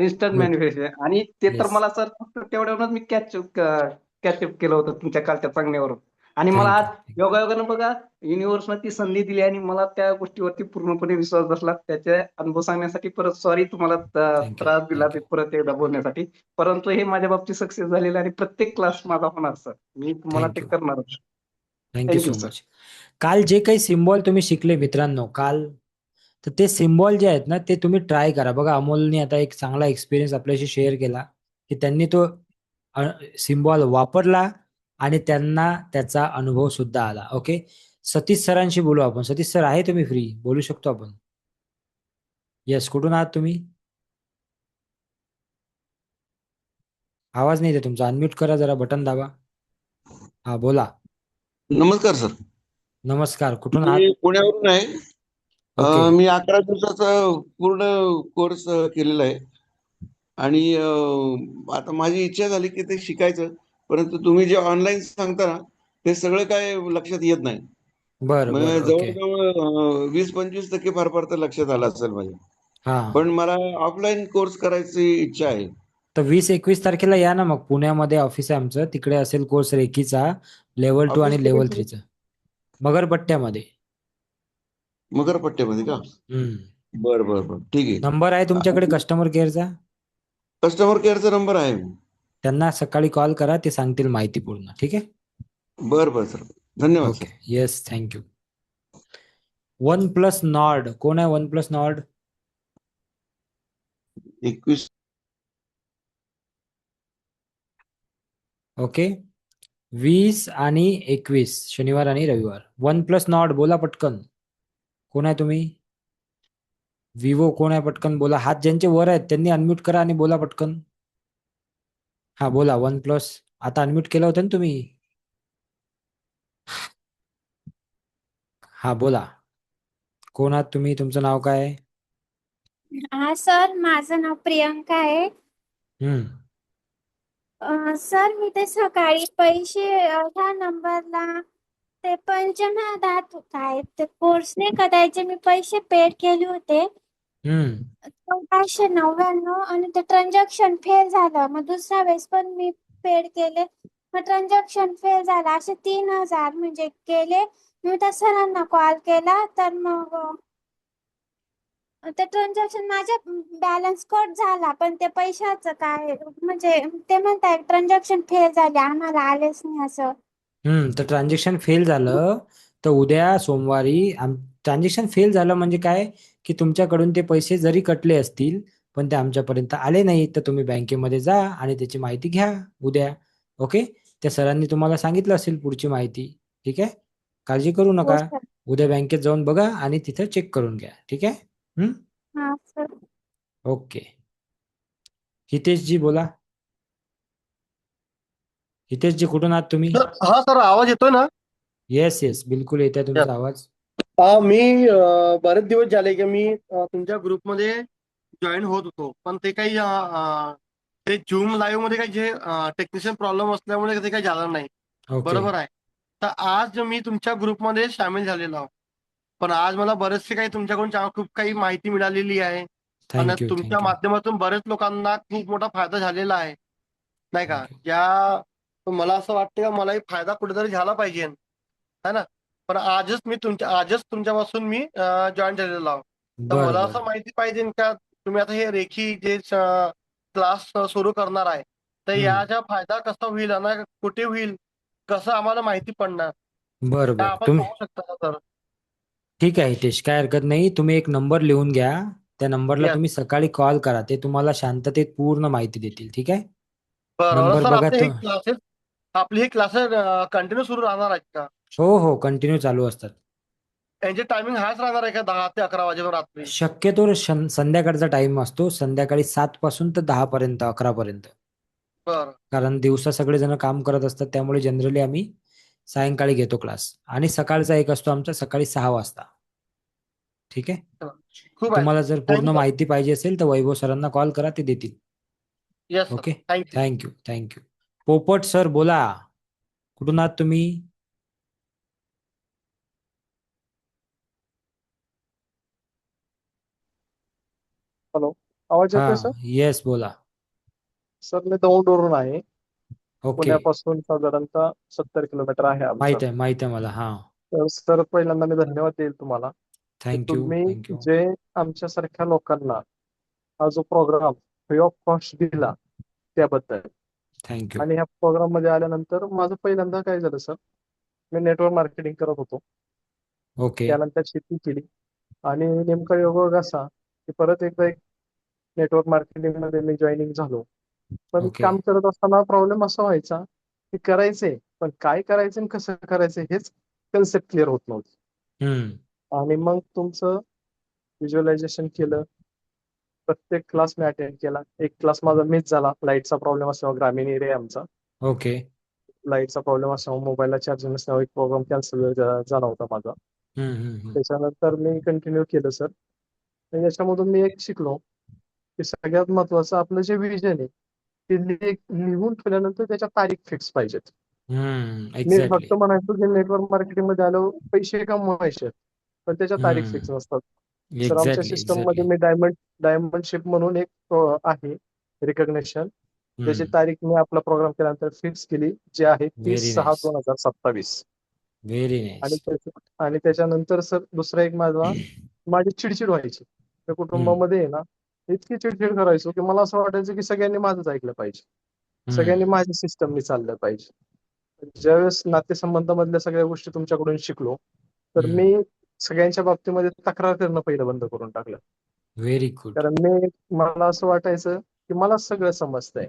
instant good. मॅन्युफॅक्चरिंग आणि ते तर येस मला सर फक्त तेवढ्यावरूनच मी कॅचअप केलं होतं तुमच्या कालच्या सांगण्यावरून आणि मला आज थँक्यू योगायोगानं बघा युनिव्हर्सनं ती संधी दिली आणि मला त्या गोष्टीवरती पूर्णपणे विश्वास बसला त्याचे अनुभव सांगण्यासाठी परत सॉरी तुम्हाला थँक्यू त्रास दिला ते थँक्यू परत एकदा बोलण्यासाठी परंतु हे माझ्या बाबतीत सक्सेस झालेलं आणि प्रत्येक क्लास माझा होणार सर मी तुम्हाला ते थँक्यू करणारच. Thank you thank you so sir. Much. काल जे काही सिम्बॉल तुम्ही शिकले मित्रांनो काल तर ते सिम्बॉल जे आहेत ना ते तुम्ही ट्राय करा. बघा अमोलने आता एक चांगला एक्सपिरियन्स आपल्याशी शेअर केला की त्यांनी तो सिम्बॉल वापरला आणि त्यांना त्याचा अनुभव सुद्धा आला. ओके सतीश सरांशी बोलू आपण. सतीश सर आहे तुम्ही फ्री? बोलू शकतो आपण? येस कुठून आहात तुम्ही? आवाज नाही येते तुमचा. अनम्यूट करा जरा बटन दाबा. हा बोला. नमस्कार सर. नमस्कार कुठून आहात? मी पुण्यावरून आहे. ओके मी 11 दिवसाचा पूर्ण कोर्स केलेला आहे आणि आता माझी इच्छा झाली की ते शिकायचं परंतु तुम्ही जे ऑनलाईन सांगता ना ते सगळं काय लक्षात येत नाही. बरं मग बरं ओके जवळजवळ 20-25% फार फार तर लक्षात आलं असेल माझ्या. हा पण मला ऑफलाईन कोर्स करायची इच्छा आहे. तर 20-21 तारखेला या ना मग. पुण्यामध्ये ऑफिस आहे आमचं. तिकडे असेल कोर्स रेकीचा लेवल 2 ऑफिस आणि कुठे लेवल सर? 3चा मगरपट्ट्यामध्ये. मगरपट्ट्यामध्ये का? हम्म बरं बरं बरं ठीक आहे. नंबर आहे तुमच्याकडे कस्टमर केअरचा? कस्टमर केअरचा नंबर आहे. त्यांना सकाळी कॉल करा ते सांगतील माहिती पूर्ण. ठीक आहे बरं बरं सर धन्यवाद okay sir. Yes thank you. One plus Nord कोण आहे? वन प्लस नॉर्ड 21 ओके 20 आणि 21 शनिवार आणि रविवार. वन प्लस नॉर्ड बोला पटकन. कोण आहे तुम्ही? विवो कोण आहे पटकन बोला. हात ज्यांचे वर आहेत त्यांनी अनम्यूट करा आणि बोला पटकन. हा बोला वन प्लस. आता अनम्यूट केलं होतं ना तुम्ही? हा बोला. कोण आहात तुम्ही? तुमचं नाव काय आहे? हा सर माझं नाव प्रियंका आहे. हम्म सर मी ते सकाळी पैसे ह्या नंबरला ते पंचनादात काय ते कोर्स नाही का त्याचे मी पैसे पेड केले होते हम्म 1499 आणि ते ट्रान्झॅक्शन फेल झालं. मग दुसऱ्या वेळेस पण मी पेड केले मग ट्रान्झॅक्शन फेल झालं. असे 3000 म्हणजे केले. मी त्या सरांना कॉल केला तर मग ते ट्रान्झॅक्शन माझ्या बॅलन्स कट झाला पण ते पैशाचं काय म्हणजे ते म्हणताय ट्रान्झॅक्शन फेल झाले आम्हाला आलेच नाही असं. तर ट्रान्झॅक्शन फेल झालं तर उद्या सोमवारी ट्रान्झॅक्शन फेल झालं म्हणजे काय की तुमच्याकडून ते पैसे जरी कटले असतील पण ते आमच्यापर्यंत आले नाही तर तुम्ही बँकेमध्ये जा आणि त्याची माहिती घ्या उद्या. ओके त्या सरांनी तुम्हाला सांगितलं असेल पुढची माहिती. ठीक आहे काळजी करू हो नका. सर. उद्या बँकेत जाऊन बघा आणि तिथं चेक करून घ्या. ठीक आहे हा सर. ओके हितेशजी बोला. हितेशजी कुठून आहात तुम्ही? हा सर आवाज येतोय ना? येस येस बिलकुल येत आहे तुमचा आवाज. मी बरेच दिवस झाले की मी तुमच्या ग्रुपमध्ये जॉईन होत होतो पण ते काही ते झूम लाईव्ह मध्ये काही जे टेक्निशियन प्रॉब्लेम असल्यामुळे ते काही झालं नाही. ओके बरोबर आहे. तर आज मी तुमच्या ग्रुपमध्ये सामील झालेलो आहोत. पण आज मला बरेचसे काही तुमच्याकडून खूप काही माहिती मिळालेली आहे आणि थँक्यू तुमच्या थँक्यू माध्यमातून बरेच लोकांना खूप मोठा फायदा झालेला आहे नाही का. मला असं वाटतं का मलाही फायदा कुठेतरी झाला पाहिजे है ना. पण आजच तुमच्यापासून मी जॉईन झालेलो आहोत. तर बर मला बर असं माहिती पाहिजे का तुम्ही आता हे रेखी जे क्लास सुरू करणार आहे तर याचा फायदा कसा होईल आणि कुठे होईल कसं आम्हाला माहिती पडणार बर काय बर आपण तुम्ही सांगू शकता का सर? ठीक आहे हितेश काय हरकत नाही. तुम्ही एक नंबर लिहून घ्या. त्या नंबरला Yes. तुम्ही सकाळी कॉल करा. ते तुम्हाला शांततेत पूर्ण माहिती देतील. ठीक आहे बरं नंबर सर बघा आपले हे तो. क्लासेस आपली ही क्लासेस कंटिन्यू सुरू राहणार आहेत का? हो हो कंटिन्यू चालू असतात. यांचे टायमिंग हाच राहणार आहे का 10 ते 11 वाजेपर्यंत रात्री? शक्यतो संध्याकाळचा टाइम असतो, संध्याकाळी 7 पासून तर 10 पर्यंत, 11 पर्यंत. बरं. कारण दिवसा सगळेजण काम करत असतात, त्यामुळे जनरली आम्ही सायंकाळी घेतो क्लास. आणि सकाळचा एक असतो आमचा सकाळी 6 वाजता. ठीक आहे. खूप आहे. तुम्हाला जर पूर्ण थँक्यू. माहिती पाहिजे असेल तर वैभव सरांना कॉल करा, ते देतील. Yes sir. Okay. Thank you. Thank you thank you. पोपट सर बोला, कुठून आहात तुम्ही? हॅलो, आवाज हा येतोय सर? येस बोला. सर मी दौंडवरून आहे. ओके. पुण्यापासून साधारणतः 70 किलोमीटर आहे आमचं. माहित आहे मला. हा. तर सर पहिल्यांदा मी धन्यवाद देईल तुम्हाला की थँक्यू तुम्ही थँक्यू. जे आमच्यासारख्या लोकांना हा जो प्रोग्राम फ्री ऑफ कॉस्ट दिला त्याबद्दल. थँक्यू. आणि ह्या प्रोग्राम मध्ये आल्यानंतर माझं पहिल्यांदा काय झालं सर, मी नेटवर्क मार्केटिंग करत होतो. ओके. त्यानंतर शेती केली आणि नेमका योग असा की परत एकदा एक नेटवर्क मार्केटिंग मध्ये मी जॉईनिंग झालो. पण ओके. काम करत असताना प्रॉब्लेम असा व्हायचा की करायचंय पण काय करायचं आणि कसं करायचं हेच कन्सेप्ट क्लिअर होत नव्हती. आणि मग तुमचं व्हिज्युअलायझेशन केलं, प्रत्येक क्लास मी अटेंड केला. एक क्लास माझा मिस झाला, लाईटचा प्रॉब्लेम असल्यामुळे, ग्रामीण एरिया आमचा, ओके. लाईटचा प्रॉब्लेम असल्यामुळे मोबाईलला चार्जिंग नसल्यामुळे एक प्रोग्राम कॅन्सल झाला होता माझा. त्याच्यानंतर मी कंटिन्यू केलं सर. आणि याच्यामधून मी एक शिकलो की सगळ्यात महत्वाचं आपलं जे विजन आहे ते लिहून ठेवल्यानंतर त्याच्या तारीख फिक्स पाहिजेत. मी एक्झॅक्टली. फक्त म्हणायचो की नेटवर्क मार्केटिंग मध्ये आलो पैसे कमवायचे पण त्याच्या तारीख फिक्स नसतात. सर आमच्या एक्झॅक्टली सिस्टम एक्झॅक्टली. मध्ये मी डायमंडशिप म्हणून एक आहे रिकग्नेशन, त्याची तारीख मी आपला प्रोग्राम केल्यानंतर फिक्स केली, जी आहे व्हेरी नाईस. 30/6/2027. व्हेरी आणि नाईस. आणि त्याच्यानंतर सर दुसरा एक माझी चिडचिड व्हायची. त्या कुटुंबामध्ये आहे ना, इतकी चिडचिड करायचो की मला असं वाटायचं की सगळ्यांनी माझंच ऐकलं पाहिजे, सगळ्यांनी माझ्या सिस्टमनी चाललं पाहिजे. ज्यावेळेस नातेसंबंधामधल्या सगळ्या गोष्टी तुमच्याकडून शिकलो तर मी सगळ्यांच्या बाबतीमध्ये तक्रार करणं पहिलं बंद करून टाकलं. Very good. कारण मला असं वाटायचं की मला सगळं समजतंय,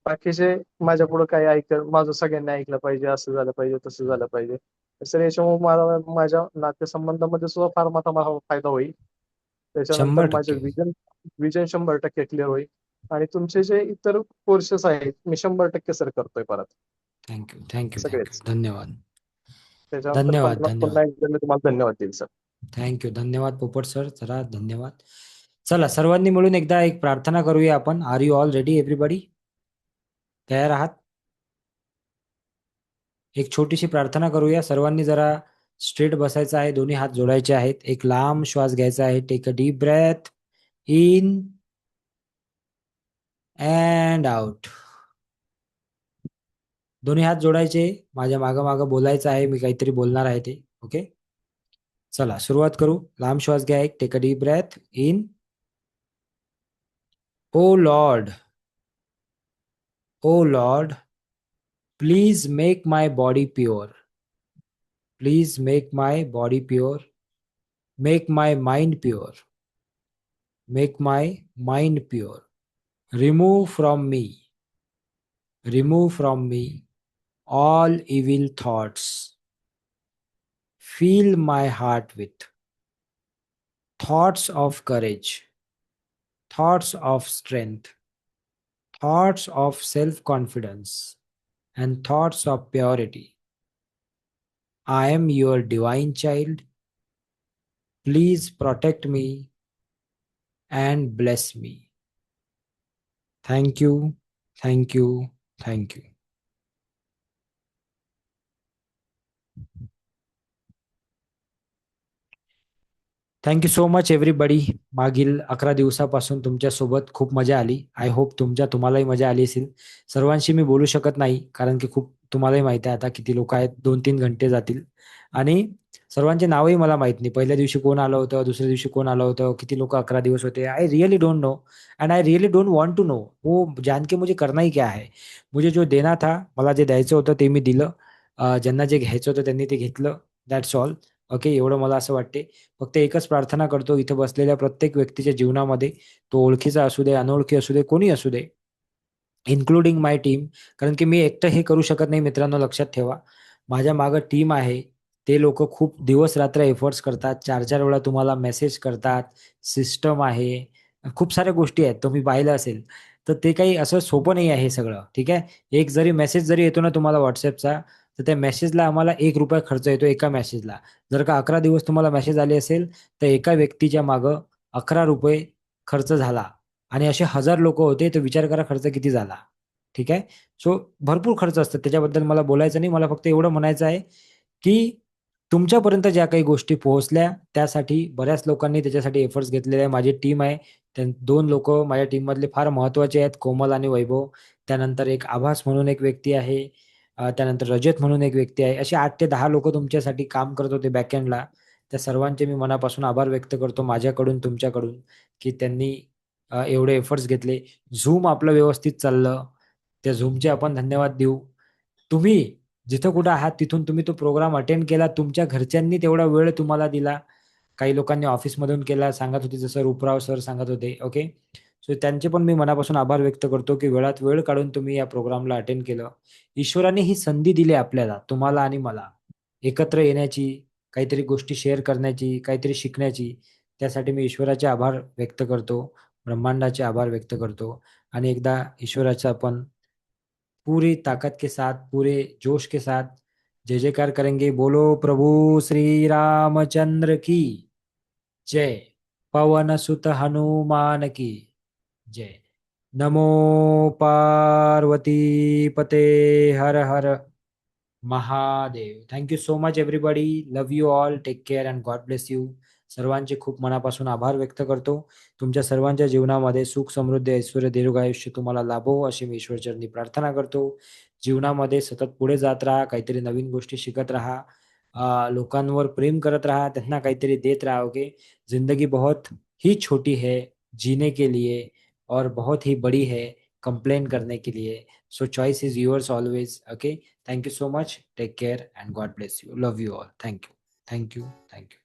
बाकीचे माझ्या पुढे काय माझं सगळ्यांनी ऐकलं पाहिजे, असं झालं पाहिजे, तसं झालं पाहिजे. सर याच्यामुळे मला माझ्या नातेसंबंधामध्ये सुद्धा फार मोठा मला फायदा होईल. त्याच्यानंतर माझे 100%. विजन 100% क्लिअर होईल. आणि तुमचे जे इतर कोर्सेस आहेत मी 100% सर करतोय परत थँक्यू थँक्यू सगळेच. थँक्यू. धन्यवाद. त्याच्यानंतर धन्यवाद पुन्हा धन्यवाद. एकदा मी तुम्हाला धन्यवाद देईल सर. थँक्यू. धन्यवाद पोपट सर. चला धन्यवाद. चला सर्वांनी मिळून एकदा एक प्रार्थना करूया आपण. Are you all ready everybody? तयार आहात? एक छोटीशी प्रार्थना करूया. सर्वांनी जरा स्ट्रेट बसायचं आहे, दोन्ही हात जोडायचे आहेत, एक लांब श्वास घ्यायचा आहे. Take a deep breath in and out. दोन्ही हात जोडायचे, माझ्या मागं मागं बोलायचं आहे, मी काहीतरी बोलणार आहे ते. ओके, चला सुरुवात करू. लांब श्वास घ्या एक. Take a deep breath in. Oh lord, oh lord, please make my body pure. Please make my body pure. Make my mind pure. Make my mind pure. Remove from me all evil thoughts. Fill my heart with thoughts of courage, thoughts of strength, thoughts of self-confidence, and thoughts of purity. I am your divine child. Please protect me and bless me. Thank you, thank you, thank you. Thank you so much everybody. मागील 11 दिवसापासून तुमच्यासोबत खूप मजा आली. I hope तुम्हालाही मजा आली असेल. सर्वांशी मी बोलू शकत नाही कारण की खूप तुम्हालाही माहिती आहे आता किती लोक आहेत. 2-3 घंटे जातील आणि सर्वांचे नावही मला माहित नाही. पहिल्या दिवशी कोण आलं होतं, दुसऱ्या दिवशी कोण आलं होतं, किती लोक 11 दिवस होते. I really don't know and I really don't want to know. वो जान के मुझे करना ही क्या है. मुझे जो देना था, मला जे द्यायचं होतं ते मी दिलं. ज्यांना जे घ्यायचं होतं त्यांनी ते घेतलं. That's all. ओके, एवढं मला असं वाटते. फक्त एकच प्रार्थना करतो, इथं बसलेल्या प्रत्येक व्यक्तीच्या जीवनामध्ये, तो ओळखीचा असू दे, अनोळखी असू दे, कोणी असू दे, इन्क्लुडिंग माय टीम. कारण की मी एकटं हे करू शकत नाही मित्रांनो, लक्षात ठेवा. माझ्या मागं टीम आहे. ते लोक खूप दिवस रात्र एफर्ट्स करतात, 4-4 वेळा तुम्हाला मेसेज करतात, सिस्टम आहे, खूप साऱ्या गोष्टी आहेत, तुम्ही पाहिलं असेल. तर ते काही असं सोपं नाही आहे हे सगळं, ठीक आहे. एक जरी मेसेज जरी येतो ना तुम्हाला व्हॉट्सअपचा, तर त्या मेसेजला आम्हाला ₹1 खर्च येतो एका मेसेजला. जर का 11 दिवस तुम्हाला मेसेज आले असेल, तर एका व्यक्तीच्या मागं ₹11 खर्च झाला. आणि असे 1000 लोक होते, तर विचार करा खर्च किती झाला. ठीक आहे. सो भरपूर खर्च असतात, त्याच्याबद्दल मला बोलायचं नाही. मला फक्त एवढं म्हणायचं आहे, की तुमच्यापर्यंत ज्या काही गोष्टी पोहोचल्या, त्यासाठी बऱ्याच लोकांनी त्याच्यासाठी एफर्ट्स घेतलेले आहे. माझी टीम आहे. 2 लोक माझ्या टीममधले फार महत्त्वाचे आहेत, कोमल आणि वैभव. त्यानंतर एक आभास म्हणून एक व्यक्ती आहे. त्यानंतर रजत म्हणून एक व्यक्ती आहे. असे 8 ते 10 लोक तुमच्यासाठी काम करत होते बॅकएंडला. त्या सर्वांचे मी मनापासून आभार व्यक्त करतो माझ्याकडून, तुमच्याकडून, की त्यांनी एवढे एफर्ट्स घेतले. Zoom आपलं व्यवस्थित चाललं. त्या Zoomचे आपण धन्यवाद देऊ. तुम्ही जिथं कुठं आहात तिथून तुम्ही तो प्रोग्राम अटेंड केला. तुमच्या घरच्यांनी तेवढा वेळ तुम्हाला दिला. काही लोकांनी ऑफिसमधून केला, सांगत होते, जसं रूपराव सर सांगत होते. ओके. सो त्यांचे पण मी मनापासून आभार व्यक्त करतो, की वेळात वेळ काढून तुम्ही या प्रोग्रामला अटेंड केलं. ईश्वराने ही संधी दिली आपल्याला, तुम्हाला आणि मला, एकत्र येण्याची, काहीतरी गोष्टी शेअर करण्याची, काहीतरी शिकण्याची. त्यासाठी मी ईश्वराचे आभार व्यक्त करतो, ब्रह्मांडाचे आभार व्यक्त करतो. आणि एकदा ईश्वराचा आपण पूरी ताकत के साथ, पूरे जोश के साथ जय जयकार करेंगे. बोलो प्रभु श्री रामचंद्र की जय. पवन सुत हनुमान की जय. नमो पार्वती पते हर हर Mahadev. Thank you so much everybody. Love you all. Take care and God bless you. सर्वांचे खूप मनापासून आभार व्यक्त करतो. तुमच्या सर्वांच्या जीवनामध्ये सुख, समृद्धी, ऐश्वर्य, दीर्घायुष्य तुम्हाला लाभो अशी मी ईश्वरचरणी प्रार्थना करतो. जीवनामध्ये सतत पुढे जात राहा, काहीतरी नवीन गोष्टी शिकत राहा, लोकांवर प्रेम करत राहा, त्यांना काहीतरी देत राहा. ओके. जिंदगी बहुत ही छोटी है जीने के लिए और बहुत ही बड़ी है कंप्लेन करने के लिए. So choice is yours always. Okay. Thank you so much. Take care and God bless you. Love you all. Thank you. Thank you. Thank you.